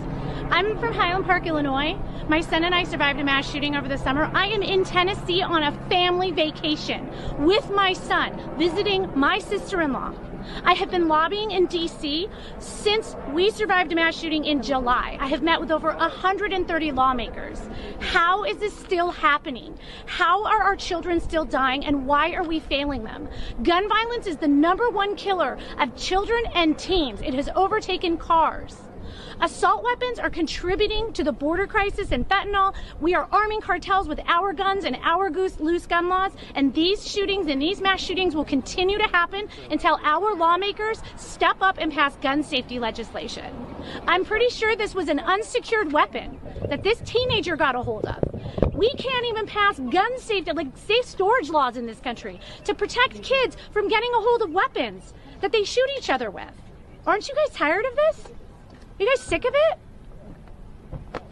I'm from Highland Park, Illinois. My son and I survived a mass shooting over the summer. I am in Tennessee on a family vacation with my son, visiting my sister-in-law. I have been lobbying in D.C. since we survived a mass shooting in July. I have met with over 130 lawmakers. How is this still happening? How are our children still dying, and why are we failing them? Gun violence is the #1 killer of children and teens. It has overtaken cars. Assault weapons are contributing to the border crisis and fentanyl. We are arming cartels with our guns and our loose gun laws. And these shootings and these mass shootings will continue to happen until our lawmakers step up and pass gun safety legislation. I'm pretty sure this was an unsecured weapon that this teenager got a hold of. We can't even pass gun safety, like safe storage laws in this country to protect kids from getting a hold of weapons that they shoot each other with. Aren't you guys tired of this? You guys sick of it?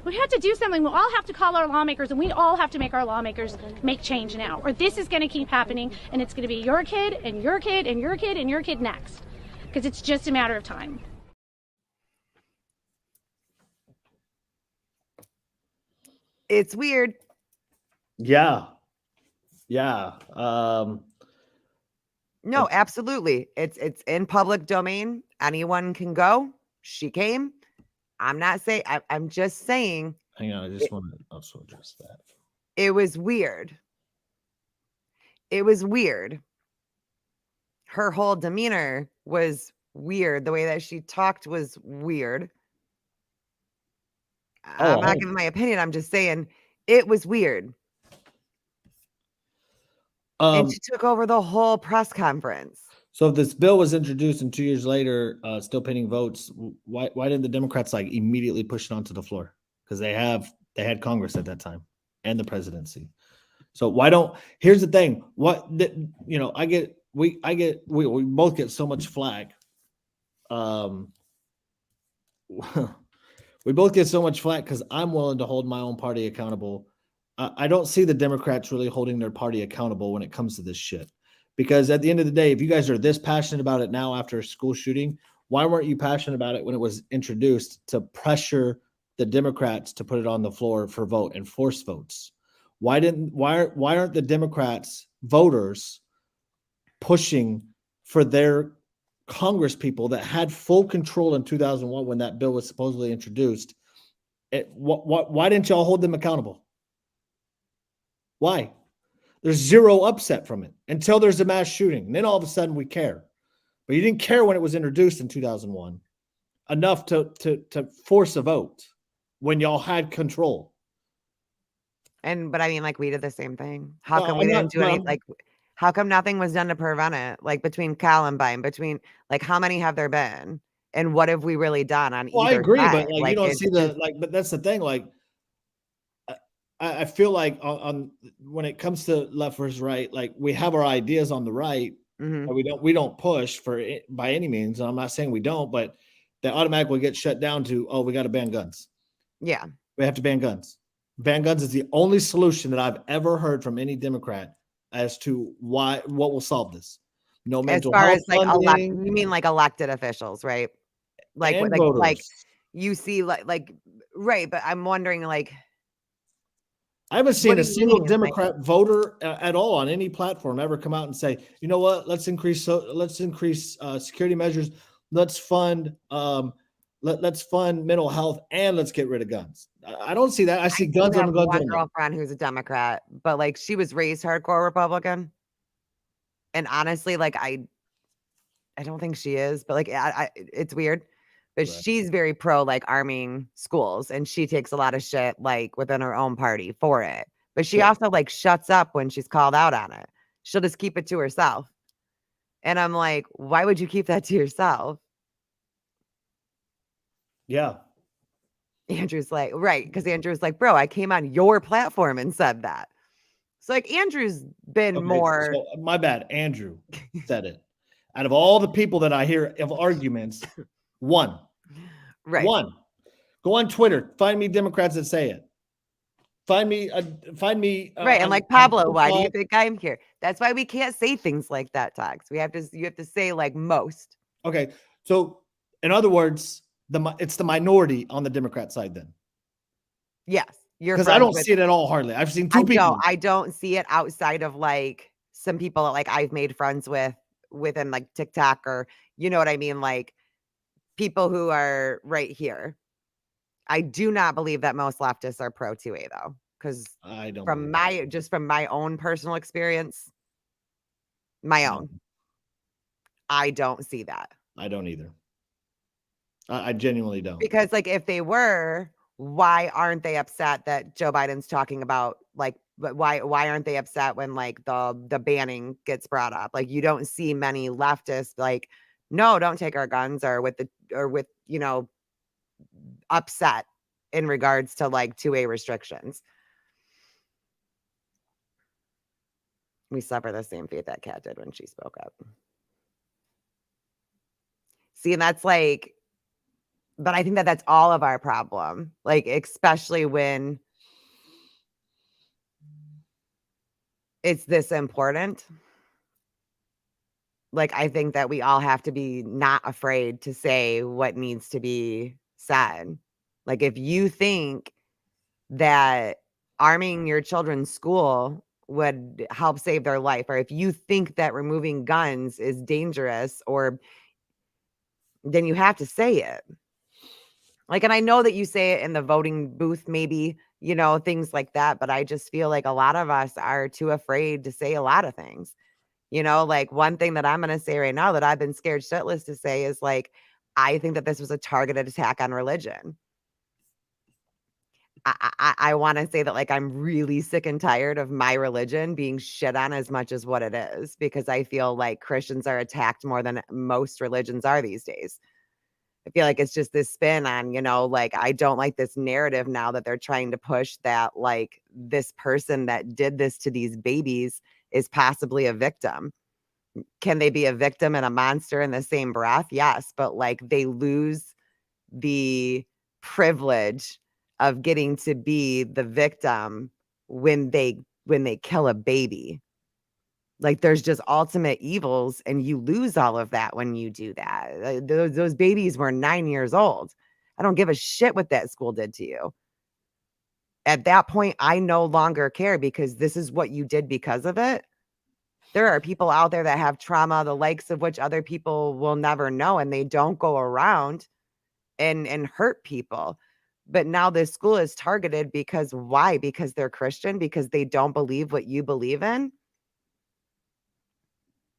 We have to do something. We all have to call our lawmakers, and we all have to make our lawmakers make change now, or this is going to keep happening, and it's going to be your kid and your kid and your kid and your kid next, because it's just a matter of time. It's weird. Yeah. No, absolutely. It's in public domain. Anyone can go. She came. I'm not saying, I'm just saying. Hang on, I just want to also address that. It was weird. It was weird. Her whole demeanor was weird. The way that she talked was weird. I'm not giving my opinion. I'm just saying it was weird. And she took over the whole press conference. So if this bill was introduced and 2 years later, still pending votes, why didn't the Democrats like immediately push it onto the floor? Because they had Congress at that time and the presidency. So why don't? Here's the thing. We both get so much flack. We both get so much flack because I'm willing to hold my own party accountable. I don't see the Democrats really holding their party accountable when it comes to this shit. Because at the end of the day, if you guys are this passionate about it now after a school shooting, why weren't you passionate about it when it was introduced to pressure the Democrats to put it on the floor for vote and force votes? Why aren't the Democrats voters pushing for their Congress people that had full control in 2001 when that bill was supposedly introduced? Why didn't y'all hold them accountable? Why? There's zero upset from it until there's a mass shooting. And then all of a sudden we care. But you didn't care when it was introduced in 2001 enough to force a vote when y'all had control. But I mean, like, we did the same thing. How come we didn't do any, like, how come nothing was done to prevent it? Like, between Columbine, like, how many have there been? And what have we really done on Well, either I agree, side? but like you don't see but that's the thing. Like, I feel like on when it comes to left versus right, like we have our ideas on the right, Mhm. but we don't push for it by any means. And I'm not saying we don't, but they automatically get shut down to, oh, we got to ban guns. Yeah. We have to ban guns. Ban guns is the only solution that I've ever heard from any Democrat as to what will solve this. No mental As far health as like funding, you mean like elected officials, right? Like and like voters. you see like right, but I'm wondering like I haven't seen do a you single mean? Democrat voter at all on any platform ever come out and say, you know what, let's increase security measures, let's fund let's fund mental health, and let's get rid of guns. I don't see that. I see do guns on have guns one only. girlfriend who's a Democrat, but like she was raised hardcore Republican. And honestly, like I don't think she is, but like it's weird. But Right. she's very pro like arming schools, and she takes a lot of shit like within her own party for it. But she Sure. also like shuts up when she's called out on it. She'll just keep it to herself. And I'm like, why would you keep that to yourself? Yeah. Andrew's like, right, because Andrew's like, bro, I came on your platform and said that. So like Andrew's been Okay, more so my bad. Andrew said it. Out of all the people that I hear of arguments, one. right. One. Go on Twitter. Find me Democrats that say it. Find me. Right. And like Pablo, why do you think I'm here? That's why we can't say things like that, Tox. You have to say like most. Okay. So in other words, it's the minority on the Democrat side then. Yes. Because I don't see it at all hardly. I've seen two people. I don't see it outside of like some people that like I've made friends within like TikTok or you know what I mean? Like people who are right here. I do not believe that most leftists are pro 2A though. Because I don't from my own personal experience, my own, I don't see that. I don't either. I genuinely don't. Because like if they were, why aren't they upset that Joe Biden's talking about like why aren't they upset when like the banning gets brought up? Like you don't see many leftists like, no, don't take our guns or with you know upset in regards to like 2A restrictions. We suffer the same fate that Kat did when she spoke up. See, and that's like, but I think that that's all of our problem. Like, especially when it's this important. Like, I think that we all have to be not afraid to say what needs to be said. Like, if you think that arming your children's school would help save their life, or if you think that removing guns is dangerous, or then you have to say it. Like, and I know that you say it in the voting booth, maybe, you know, things like that, but I just feel like a lot of us are too afraid to say a lot of things. You know, like one thing that I'm going to say right now that I've been scared shitless to say is like, I think that this was a targeted attack on religion. I want to say that like I'm really sick and tired of my religion being shit on as much as what it is, because I feel like Christians are attacked more than most religions are these days. I feel like it's just this spin on, like I don't like this narrative now that they're trying to push that like this person that did this to these babies is possibly a victim. Can they be a victim and a monster in the same breath? Yes, but like they lose the privilege of getting to be the victim when they kill a baby. Like there's just ultimate evils and you lose all of that when you do that. Those babies were 9 years old. I don't give a shit what that school did to you. At that point, I no longer care because this is what you did because of it. There are people out there that have trauma, the likes of which other people will never know, and they don't go around and hurt people. But now this school is targeted because why? Because they're Christian, because they don't believe what you believe in.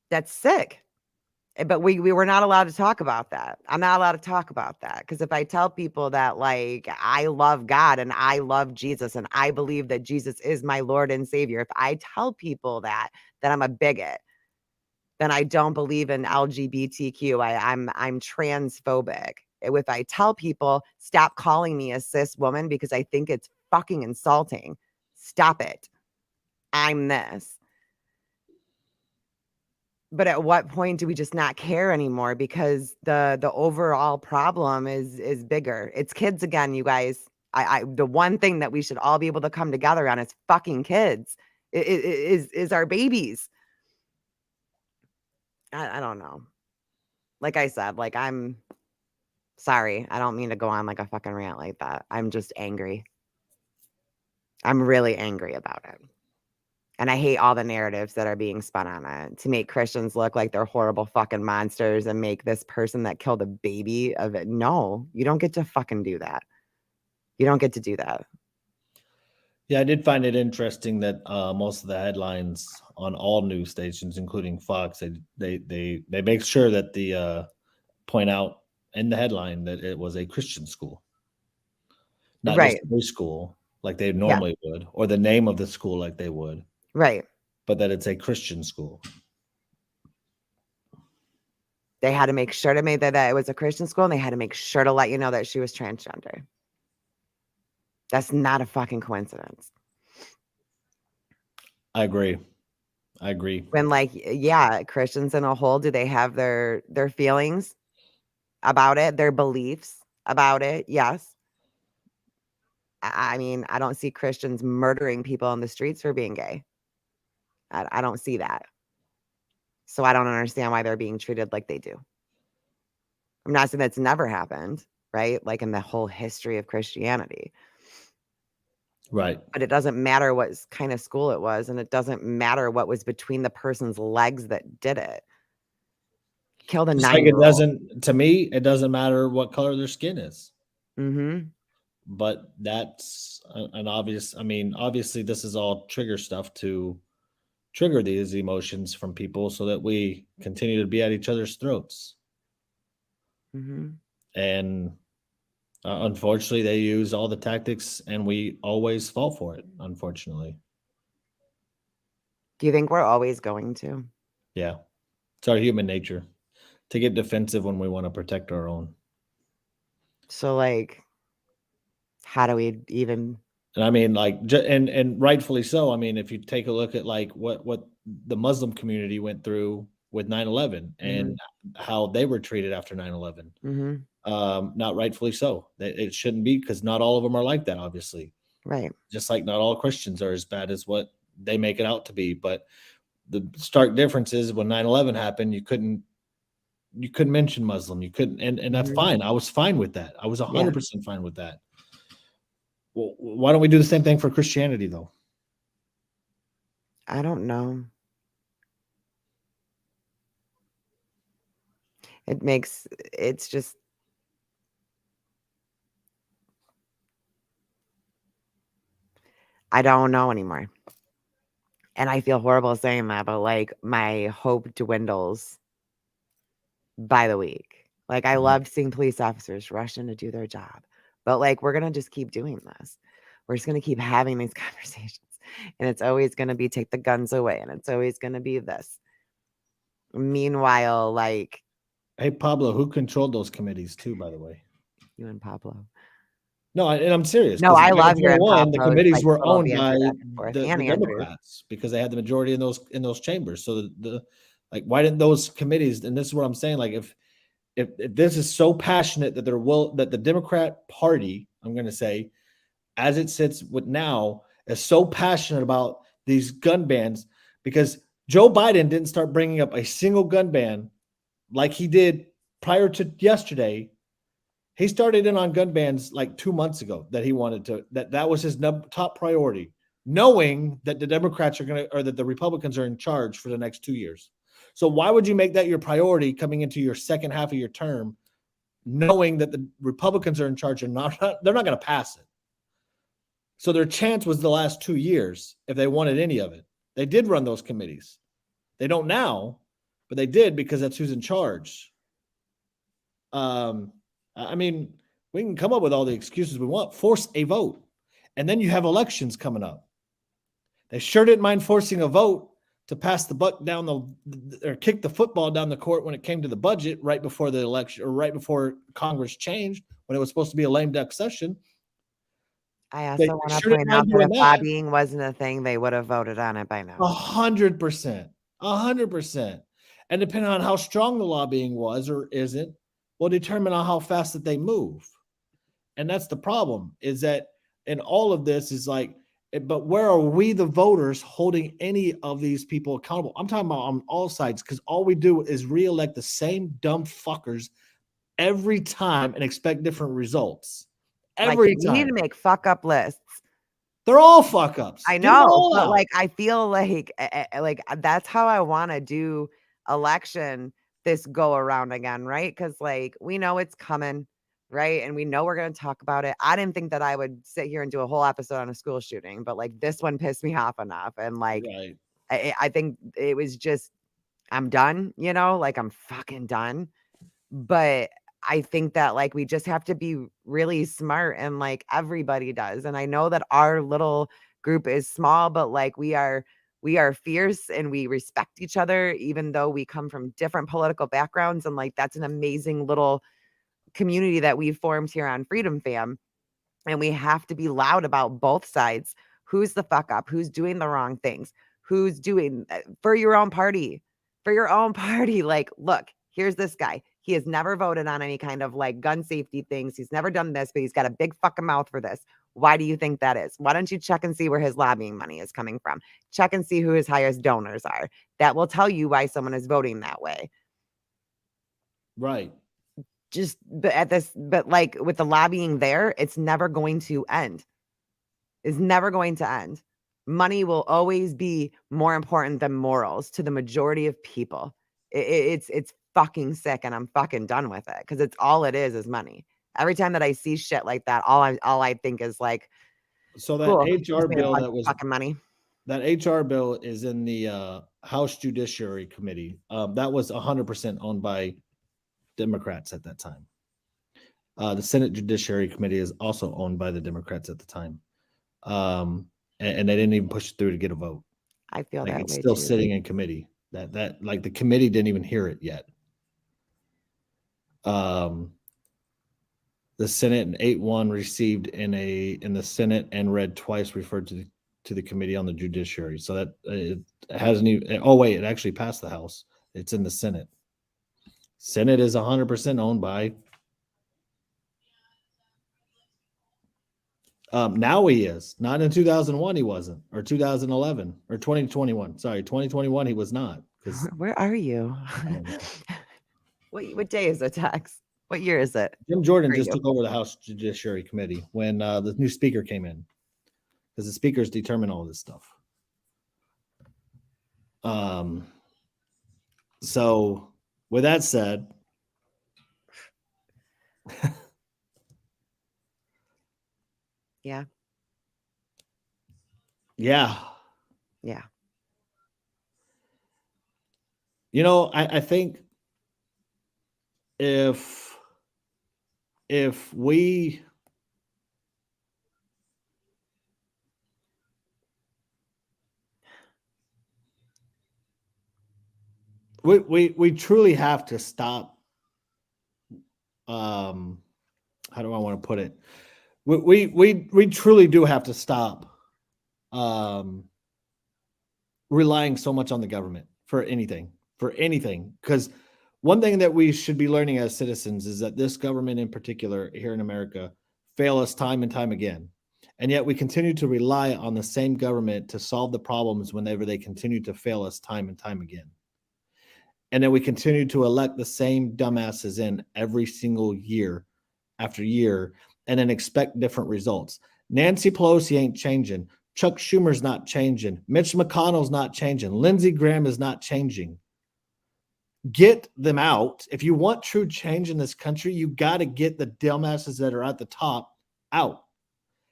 That's sick. But we were not allowed to talk about that. I'm not allowed to talk about that because if I tell people that like I love God and I love Jesus and I believe that Jesus is my Lord and Savior, if I tell people that I'm a bigot, then I don't believe in LGBTQ. I'm transphobic. If I tell people stop calling me a cis woman because I think it's fucking insulting, stop it. I'm this. But at what point do we just not care anymore? Because the overall problem is bigger. It's kids again, you guys. I the one thing that we should all be able to come together on is fucking kids. Is our babies. I don't know. Like I said, like I'm sorry. I don't mean to go on like a fucking rant like that. I'm just angry. I'm really angry about it. And I hate all the narratives that are being spun on it to make Christians look like they're horrible fucking monsters and make this person that killed a baby of it. No, you don't get to fucking do that. You don't get to do that. Yeah, I did find it interesting that most of the headlines on all news stations, including Fox, they make sure that the point out in the headline that it was a Christian school, not just Right. a school like they Yeah. normally would, or the name of the school like they would, Right. but that it's a Christian school. They had to make sure to make that it was a Christian school, and they had to make sure to let you know that she was transgender. That's not a fucking coincidence. I agree. When like, yeah, Christians in a whole, do they have their feelings about it, their beliefs about it? Yes. I mean, I don't see Christians murdering people on the streets for being gay. I don't see that. So I don't understand why they're being treated like they do. I'm not saying that's never happened, right? Like in the whole history of Christianity. Right. But it doesn't matter what kind of school it was, and it doesn't matter what was between the person's legs that did it. Killed a Just like it 9-year-old. doesn't, to me, it doesn't matter what color their skin is. Mm-hmm. But that's an obvious, I mean, obviously this is all trigger stuff to trigger these emotions from people so that we continue to be at each other's throats. Mm-hmm. And unfortunately, they use all the tactics and we always fall for it, unfortunately. Do you think we're always going to? Yeah. It's our human nature to get defensive when we want to protect our own. So like, how do we even? And I mean, like, and rightfully so. I mean, if you take a look at like what the Muslim community went through with 9/11 and how they were treated after 9/11, not rightfully so. It shouldn't be, because not all of them are like that, obviously. Right. Just like not all Christians are as bad as what they make it out to be. But the stark difference is when 9/11 happened, you couldn't mention Muslim. You couldn't, and that's fine. I was fine with that. I was 100% fine with that. Well, why don't we do the same thing for Christianity, though? I don't know. It's just, I don't know anymore. And I feel horrible saying that, but like my hope dwindles by the week. Like I loved seeing police officers rush in to do their job, but like we're going to just keep doing this. we're just going to keep having these conversations. And it's always going to be take the guns away. And it's always going to be this. Meanwhile, like, Hey, Pablo, who controlled those committees too, by the way? you and Pablo. No, and I'm serious. No, 'cause I in love your and 2021, the Pablo's, committees like, were little owned by banter back and forth, the and Andrew. Democrats because they had the majority in those chambers. So like, why didn't those committees? And this is what I'm saying. Like, if this is so passionate that that the Democrat Party, I'm going to say, as it sits with now, is so passionate about these gun bans because Joe Biden didn't start bringing up a single gun ban like he did prior to yesterday. He started in on gun bans like 2 months ago that he wanted to, that was his top priority, knowing that the Democrats are going to, or that the Republicans are in charge for the next 2 years. So why would you make that your priority coming into your second half of your term, knowing that the Republicans are in charge and they're not going to pass it? So their chance was the last 2 years if they wanted any of it. They did run those committees. They don't now, but they did because that's who's in charge. I mean, we can come up with all the excuses we want. Force a vote. And then you have elections coming up. They sure didn't mind forcing a vote to pass the buck down or kick the football down the court when it came to the budget right before the election or right before Congress changed when it was supposed to be a lame duck session. I also want to point out that if lobbying wasn't a thing, they would have voted on it by now. 100%. 100%. And depending on how strong the lobbying was or isn't, will determine on how fast that they move. And that's the problem, is that in all of this is like, but where are we, the voters, holding any of these people accountable? I'm talking about on all sides, because all we do is reelect the same dumb fuckers every time and expect different results. Every time. We need to make fuck up lists. They're all fuck ups. I know, but like, I feel like that's how I want to do election this go around again, right? Because like we know it's coming, right? And we know we're going to talk about it. I didn't think that I would sit here and do a whole episode on a school shooting, but like this one pissed me off enough. And like, I think it was just, I'm done, you know, like I'm fucking done. But I think that like we just have to be really smart, and like everybody does. And I know that our little group is small, but like we are fierce and we respect each other, even though we come from different political backgrounds. And like that's an amazing little community that we've formed here on Freedom Fam. And we have to be loud about both sides. Who's the fuck up? Who's doing the wrong things? Who's doing for your own party? For your own party. Like, look, here's this guy. He has never voted on any kind of like gun safety things. He's never done this, but he's got a big fucking mouth for this. Why do you think that is? Why don't you check and see where his lobbying money is coming from? Check and see who his highest donors are. That will tell you why someone is voting that way. Right. But like with the lobbying there, it's never going to end. It's never going to end. Money will always be more important than morals to the majority of people. It's fucking sick, and I'm fucking done with it because it's all it is money. Every time that I see shit like that, all I think is like, so that HR bill that was fucking money. That HR bill is in the House Judiciary Committee. That was 100% owned by Democrats at that time. The Senate Judiciary Committee is also owned by the Democrats at the time. And they didn't even push it through to get a vote. I feel like that it's still sitting in committee. That like the committee didn't even hear it yet. The Senate in 8-1 received in the Senate and read twice, referred to the Committee on the Judiciary. So that it hasn't even. Oh wait, it actually passed the House. It's in the Senate. Senate is 100% owned by. Now he is. Not in 2001 he wasn't, or 2011, or 2021. Sorry, 2021 he was not. Where are you? What day is it, Tex? What year is it? Jim Jordan just took over the House Judiciary Committee when the new speaker came in, because the speakers determine all this stuff. So with that said, yeah. You know, I think if we We truly have to stop. How do I want to put it? We truly do have to stop relying so much on the government for anything. Because one thing that we should be learning as citizens is that this government in particular here in America fail us time and time again. And yet we continue to rely on the same government to solve the problems whenever they continue to fail us time and time again. And then we continue to elect the same dumbasses in every single year after year and then expect different results. Nancy Pelosi ain't changing. Chuck Schumer's not changing. Mitch McConnell's not changing. Lindsey Graham is not changing. Get them out. If you want true change in this country, you got to get the dumbasses that are at the top out.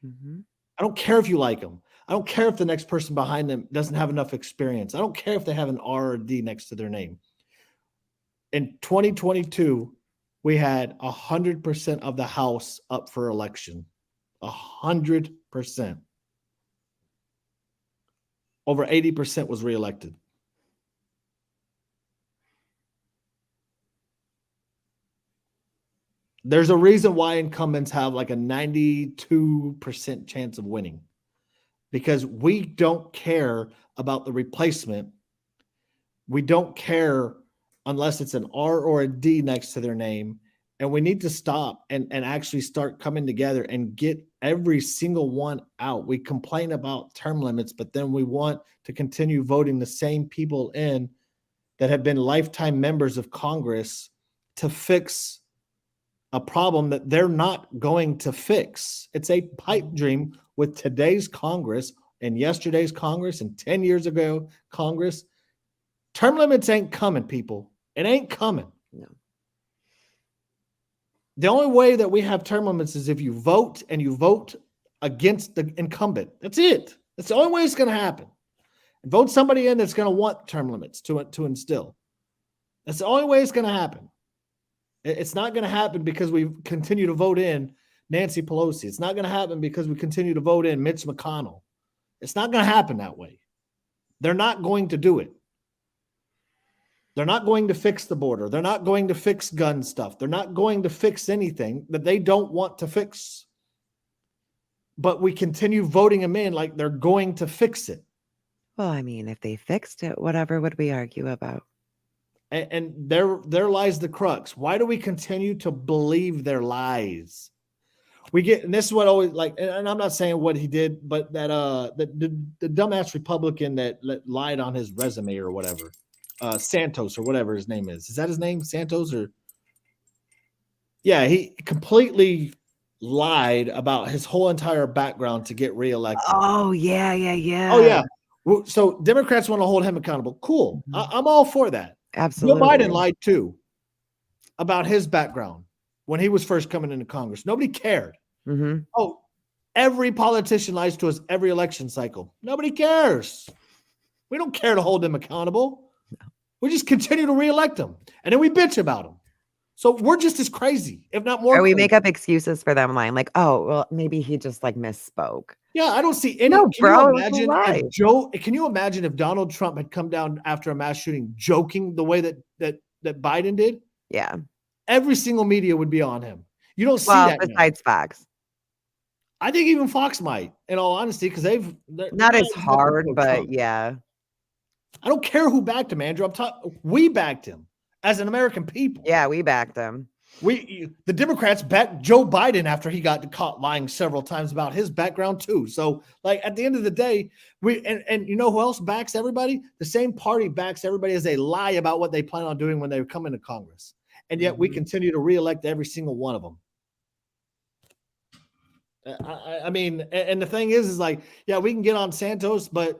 Mm-hmm. I don't care if you like them. I don't care if the next person behind them doesn't have enough experience. I don't care if they have an R or a D next to their name. In 2022, we had 100% of the House up for election. 100%. Over 80% was reelected. There's a reason why incumbents have like a 92% chance of winning, because we don't care about the replacement. We don't care unless it's an R or a D next to their name. And we need to stop and actually start coming together and get every single one out. We complain about term limits, but then we want to continue voting the same people in that have been lifetime members of Congress to fix a problem that they're not going to fix. It's a pipe dream with today's Congress and yesterday's Congress and 10 years ago Congress. Term limits ain't coming, people. It ain't coming. No. The only way that we have term limits is if you vote and you vote against the incumbent. That's it. That's the only way it's going to happen. And vote somebody in that's going to want term limits to instill. That's the only way it's going to happen. It's not going to happen because we continue to vote in Nancy Pelosi. It's not going to happen because we continue to vote in Mitch McConnell. It's not going to happen that way. They're not going to do it. They're not going to fix the border. They're not going to fix gun stuff. They're not going to fix anything that they don't want to fix. But we continue voting them in like they're going to fix it. Well, I mean, if they fixed it, whatever would we argue about? And there lies the crux. Why do we continue to believe their lies? We get, and this is what always like, and I'm not saying what he did, but that the dumbass Republican that lied on his resume or whatever, Santos or whatever his name is. Is that his name, Santos? Or yeah, he completely lied about his whole entire background to get reelected. Oh yeah. Oh yeah. So Democrats want to hold him accountable. Cool. Mm-hmm. I'm all for that. Absolutely. Joe Biden lied too about his background when he was first coming into Congress. Nobody cared. Mm-hmm. Oh, every politician lies to us every election cycle. Nobody cares. We don't care to hold them accountable. No. We just continue to reelect them. And then we bitch about them. So we're just as crazy, if not more. Or we make up excuses for them lying. Like, oh, well, maybe he just like misspoke. Yeah, I don't see any. No, bro, Can you imagine if Donald Trump had come down after a mass shooting joking the way that Biden did? Yeah. Every single media would be on him. You don't see that. Besides Fox. I think even Fox might, in all honesty, because they're not as hard, but Trump. Yeah. I don't care who backed him, Andrew. We backed him as an American people. Yeah, we backed him. The Democrats backed Joe Biden after he got caught lying several times about his background too. So, like at the end of the day, and you know who else backs everybody? The same party backs everybody as they lie about what they plan on doing when they come into Congress, and yet we continue to reelect every single one of them. I mean, and the thing is like, yeah, we can get on Santos, but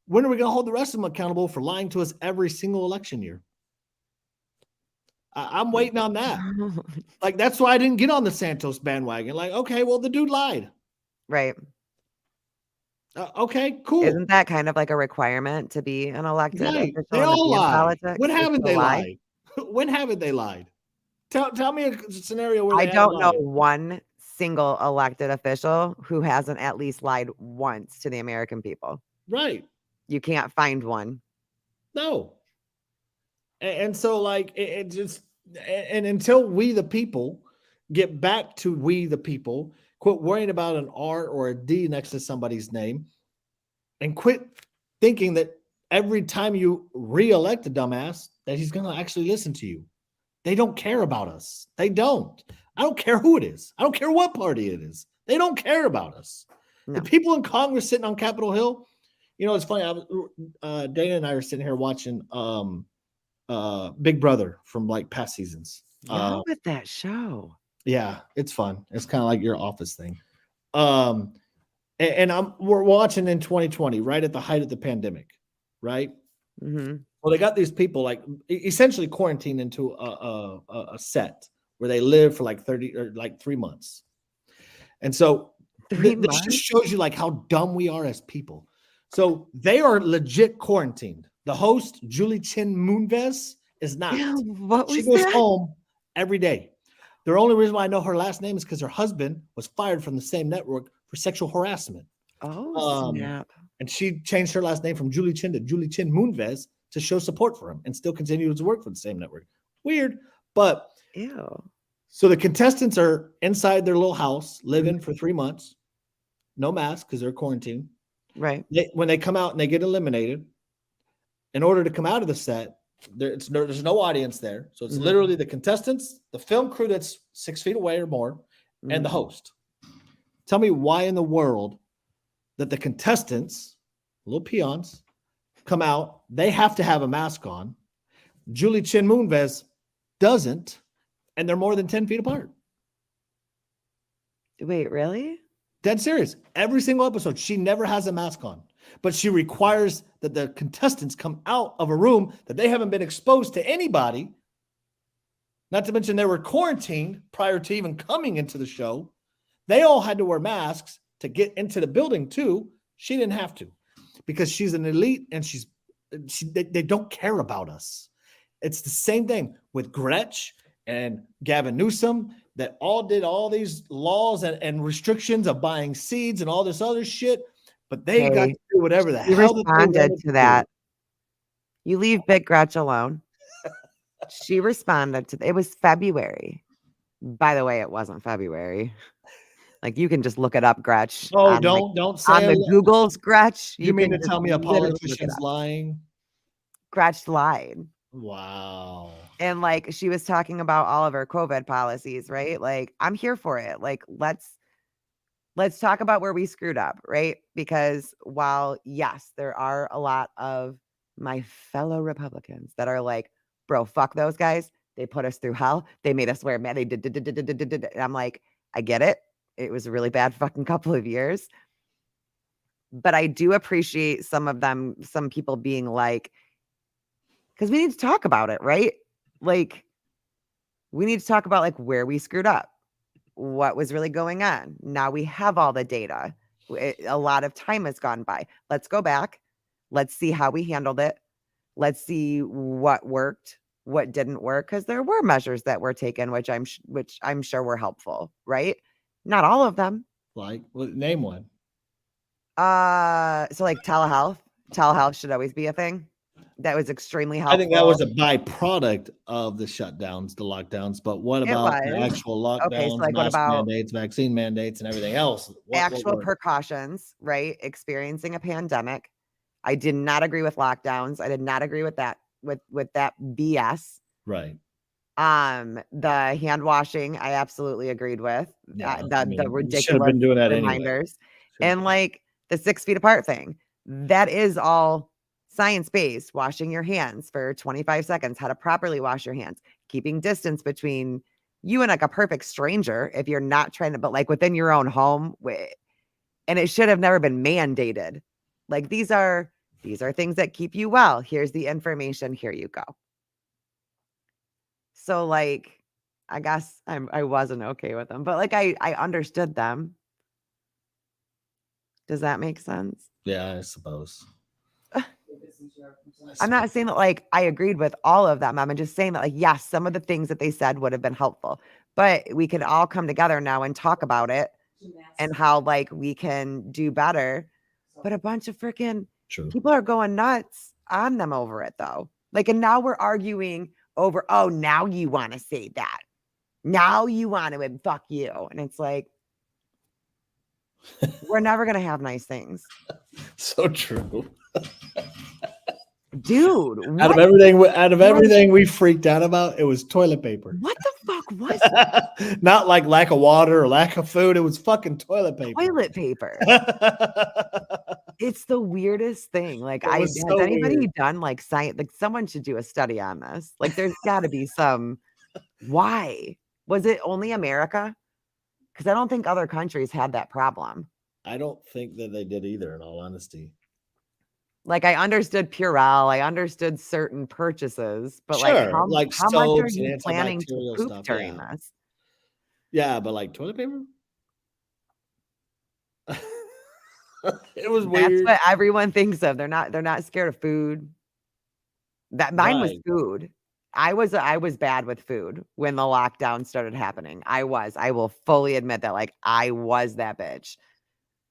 when are we going to hold the rest of them accountable for lying to us every single election year? I'm waiting on that. Like, that's why I didn't get on the Santos bandwagon. Like, okay, well, the dude lied. Right. Okay, cool. Isn't that kind of like a requirement to be an elected official? They all lie. Politics? When haven't they lied? When haven't they lied? Tell me a scenario where I don't know one single elected official who hasn't at least lied once to the American people. Right. You can't find one. No. And so, like, it just, and until we the people get back to we the people, quit worrying about an R or a D next to somebody's name, and quit thinking that every time you re-elect a dumbass that he's going to actually listen to you. They don't care about us. They don't. I don't care who it is. I don't care what party it is. They don't care about us. No. The people in Congress sitting on Capitol Hill, it's funny. Dana and I are sitting here watching Big Brother from like past seasons. Yeah, with that show. Yeah, it's fun. It's kind of like your office thing. And we're watching in 2020, right at the height of the pandemic, right? Mm-hmm. Well, they got these people like essentially quarantined into a set where they live for like 30 or like 3 months. And so this just shows you like how dumb we are as people. So they are legit quarantined. The host, Julie Chen Moonves, is not. She goes home every day. The only reason why I know her last name is because her husband was fired from the same network for sexual harassment. Oh, snap. And she changed her last name from Julie Chen to Julie Chen Moonves to show support for him and still continues to work for the same network. Weird, but ew. So the contestants are inside their little house living for 3 months, no mask because they're quarantined. Right. When they come out and they get eliminated, in order to come out of the set, there's no audience there. So it's literally the contestants, the film crew that's 6 feet away or more, and the host. Tell me why in the world that the contestants, little peons, come out, they have to have a mask on. Julie Chen Moonves doesn't, and they're more than 10 feet apart. Wait, really? Dead serious. Every single episode, she never has a mask on, but she requires that the contestants come out of a room that they haven't been exposed to anybody. Not to mention they were quarantined prior to even coming into the show. They all had to wear masks to get into the building too. She didn't have to because she's an elite and they don't care about us. It's the same thing with Gretch and Gavin Newsom that all did all these laws and restrictions of buying seeds and all this other shit, but they got to do whatever the hell they responded to that. You leave Big Gretch alone. She responded to it was February. By the way, it wasn't February. Like you can just look it up, Gretch. Oh, don't say on the Google's Gretch. You mean to tell me a politician's lying? Gretch lied. Wow. And like she was talking about all of her COVID policies, right? Like I'm here for it. Like let's talk about where we screwed up, right? Because while yes, there are a lot of my fellow Republicans that are like, bro, fuck those guys. They put us through hell. They made us wear masks. They did. And I'm like, I get it. It was a really bad fucking couple of years. But I do appreciate some people being like, because we need to talk about it, right? Like, we need to talk about like where we screwed up, what was really going on. Now we have all the data. A lot of time has gone by. Let's go back. Let's see how we handled it. Let's see what worked, what didn't work, because there were measures that were taken, which I'm sure were helpful, right? Not all of them. Like, name one. So like telehealth. Telehealth should always be a thing. That was extremely helpful. I think that was a byproduct of the shutdowns, the lockdowns. But what about the actual lockdowns, okay, so like what about mandates, vaccine mandates, and everything else? What precautions, right? Experiencing a pandemic. I did not agree with lockdowns. I did not agree with that, with that BS. Right. The hand washing, I absolutely agreed with. Yeah, the ridiculous should have been doing that reminders. Anyway. And like the 6 feet apart thing. That is all science-based. Washing your hands for 25 seconds, how to properly wash your hands, keeping distance between you and like a perfect stranger if you're not trying to, but like within your own home. And it should have never been mandated. Like these are things that keep you well. Here's the information. Here you go. So like, I guess I wasn't okay with them, but like I understood them. Does that make sense? Yeah, I suppose. I'm not saying that like I agreed with all of them. I'm just saying that like, yes, some of the things that they said would have been helpful, but we could all come together now and talk about it and how like we can do better. But a bunch of freaking people are going nuts on them over it though. Like, and now we're arguing over, oh, now you want to say that. Now you want to, and fuck you. And it's like, we're never going to have nice things. So true. Dude, Out of everything we freaked out about, it was toilet paper. What the fuck was it? Not like lack of water or lack of food. It was fucking toilet paper. Toilet paper. It's the weirdest thing. Like, has so anybody weird. done like science? Like, someone should do a study on this. Like, there's got to be some. Why was it only America? Because I don't think other countries had that problem. I don't think that they did either, in all honesty. Like, I understood Purell, I understood certain purchases, but Sure, like, how like much are soaps and you planning to antibacterial poop stuff, during yeah. this? Yeah, but like toilet paper? It was That's weird. what everyone thinks of. They're not scared of food. That mine was Right. food. I was bad with food when the lockdown started happening. I will fully admit that. Like, I was that bitch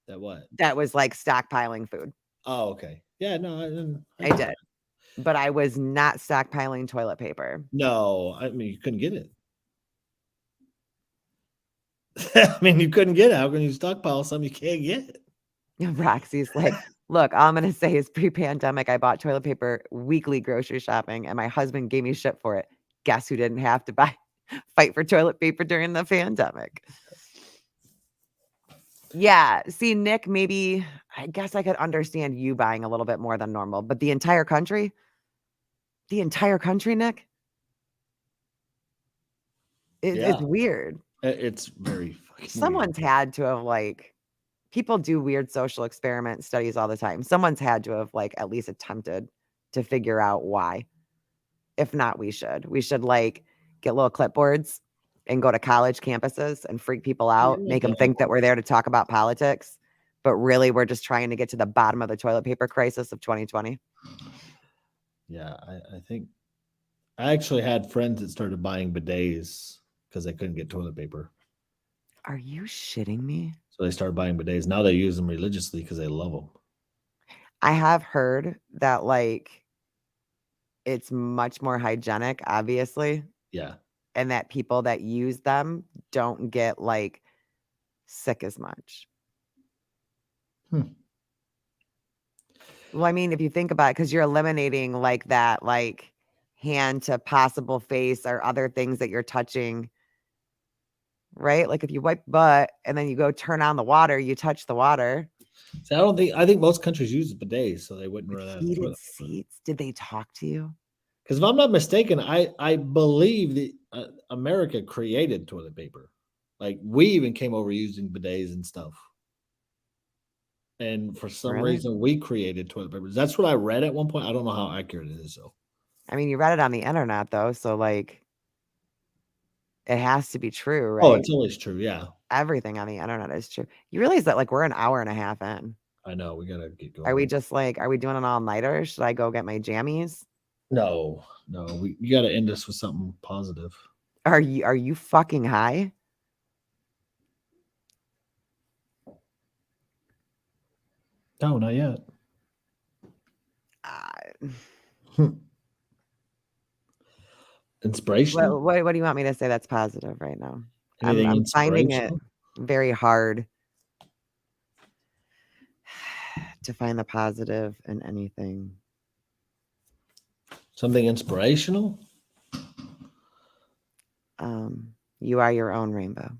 That what? that was like stockpiling food. Oh, okay. Yeah, no, I did. But I was not stockpiling toilet paper. No, I mean you couldn't get it. I mean, you couldn't get it. How can you stockpile something you can't get? Roxy's like, look, all I'm going to say is pre-pandemic, I bought toilet paper weekly grocery shopping, and my husband gave me shit for it. Guess who didn't have to fight for toilet paper during the pandemic? Yeah. See, Nick, maybe, I guess I could understand you buying a little bit more than normal, but the entire country, Nick, it's weird. It's very fucking Someone's had to have like, people do weird social experiment studies all the time. Someone's had to have like at least attempted to figure out why. If not, we should like get little clipboards and go to college campuses and freak people out, make them think that we're there to talk about politics, but really we're just trying to get to the bottom of the toilet paper crisis of 2020. Yeah, I think I actually had friends that started buying bidets because they couldn't get toilet paper. Are you shitting me? So they started buying bidets. Now they use them religiously because they love them. I have heard that like it's much more hygienic, obviously. Yeah. And that people that use them don't get like sick as much. Well, I mean, if you think about it, because you're eliminating like that, like hand to possible face or other things that you're touching, right? Like if you wipe butt and then you go turn on the water, you touch the water. See, I think most countries use bidets, so they wouldn't run out of Heated toilet. seats. Did they talk to you? Because if I'm not mistaken, I believe that America created toilet paper. Like we even came over using bidets and stuff. And for some reason, we created toilet paper. That's what I read at one point. I don't know how accurate it is, though. I mean, you read it on the internet, though, so like, it has to be true, right? Oh, it's always true. Yeah, everything on the internet is true. You realize that like we're an hour and a half in. I know. We gotta get going. Are we just like, are we doing an all nighter? Should I go get my jammies? No. You got to end us with something positive. Are you fucking high? No, not yet. Inspirational? What do you want me to say that's positive right now? Anything I'm finding it very hard to find the positive in anything. Something inspirational? You are your own rainbow.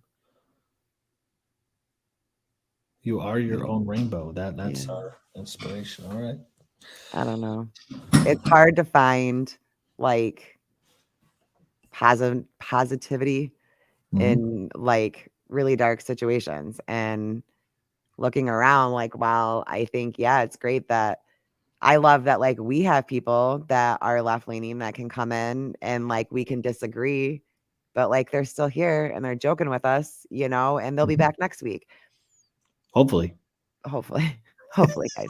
You are your own rainbow. That's our inspiration. All right. I don't know. It's hard to find like positivity in like really dark situations, and looking around like, wow, I think, yeah, it's great that I love that like we have people that are left leaning that can come in and like we can disagree, but like they're still here and they're joking with us, you know, and they'll be back next week. Hopefully, guys.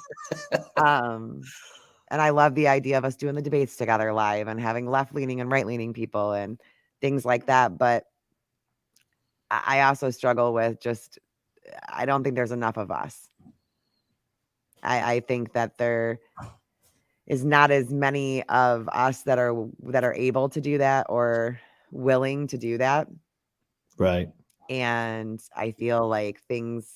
And I love the idea of us doing the debates together live and having left leaning and right leaning people and things like that. But I also struggle with just, I don't think there's enough of us. I think that is not as many of us that are able to do that or willing to do that. Right. And I feel like things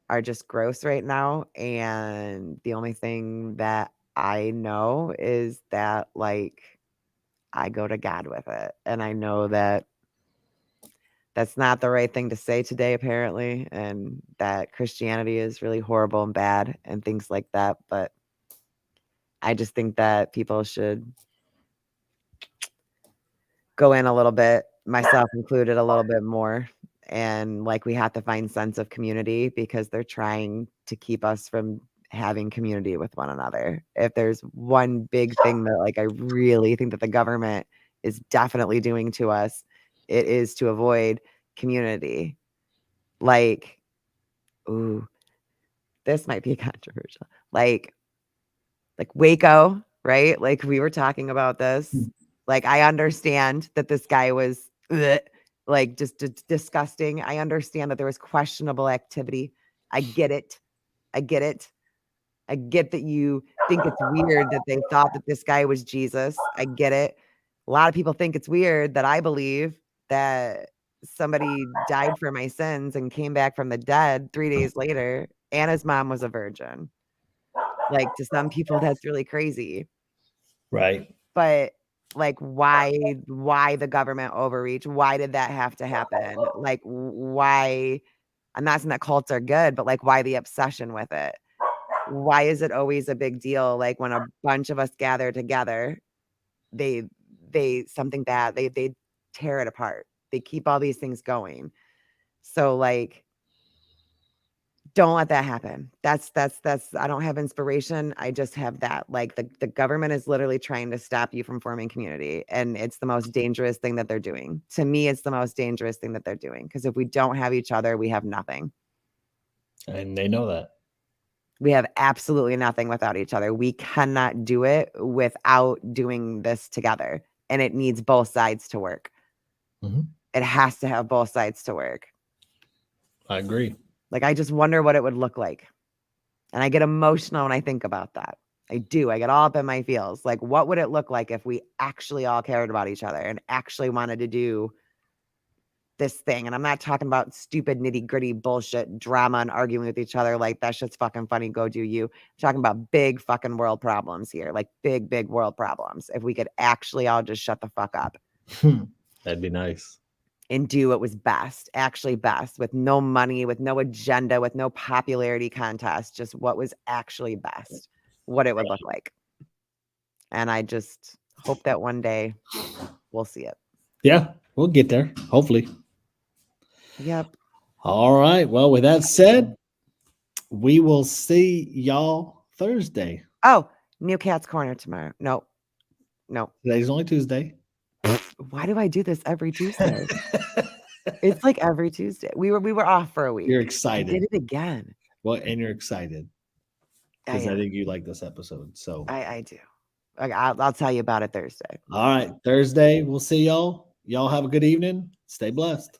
are just gross right now. And the only thing that I know is that, like, I go to God with it. And I know that that's not the right thing to say today, apparently, and that Christianity is really horrible and bad and things like that. But I just think that people should go in a little bit, myself included, a little bit more. And like, we have to find sense of community because they're trying to keep us from having community with one another. If there's one big thing that, like, I really think that the government is definitely doing to us, it is to avoid community. Like, ooh, this might be controversial. Like Waco, right? Like, we were talking about this. Like, I understand that this guy was like just disgusting. I understand that there was questionable activity. I get it. I get it. I get that you think it's weird that they thought that this guy was Jesus. I get it. A lot of people think it's weird that I believe that somebody died for my sins and came back from the dead 3 days later, and his mom was a virgin. Like, to some people, that's really crazy. Right. But, like, why the government overreach? Why did that have to happen? Like, why? I'm not saying that cults are good, but, like, why the obsession with it? Why is it always a big deal? Like, when a bunch of us gather together, they something bad, they tear it apart. They keep all these things going. So, like, don't let that happen. That's I don't have inspiration. I just have that. Like, the government is literally trying to stop you from forming community, and it's the most dangerous thing that they're doing. To me, it's the most dangerous thing that they're doing, because if we don't have each other, we have nothing. And they know that. We have absolutely nothing without each other. We cannot do it without doing this together, and it needs both sides to work. Mhm. It has to have both sides to work. I agree. Like, I just wonder what it would look like. And I get emotional when I think about that. I do. I get all up in my feels. Like, what would it look like if we actually all cared about each other and actually wanted to do this thing? And I'm not talking about stupid nitty-gritty bullshit drama and arguing with each other like that shit's fucking funny, go do you. I'm talking about big fucking world problems here. Like, big world problems. If we could actually all just shut the fuck up That'd be nice. and do what was best, actually best, with no money, with no agenda, with no popularity contest, just what was actually best, what it would look like. And I just hope that one day we'll see it. Yeah, we'll get there, hopefully. Yep. All right. Well, with that said, we will see y'all Thursday. Oh, new Cat's Corner tomorrow. No. Today's only Tuesday. Why do I do this every Tuesday? It's like every Tuesday. We were off for a week. You're I excited. did it again. Well, and you're excited because I am. think you like this episode. So I do. Okay, I'll tell you about it Thursday. all right, Thursday, we'll see y'all. Y'all have a good evening. Stay blessed.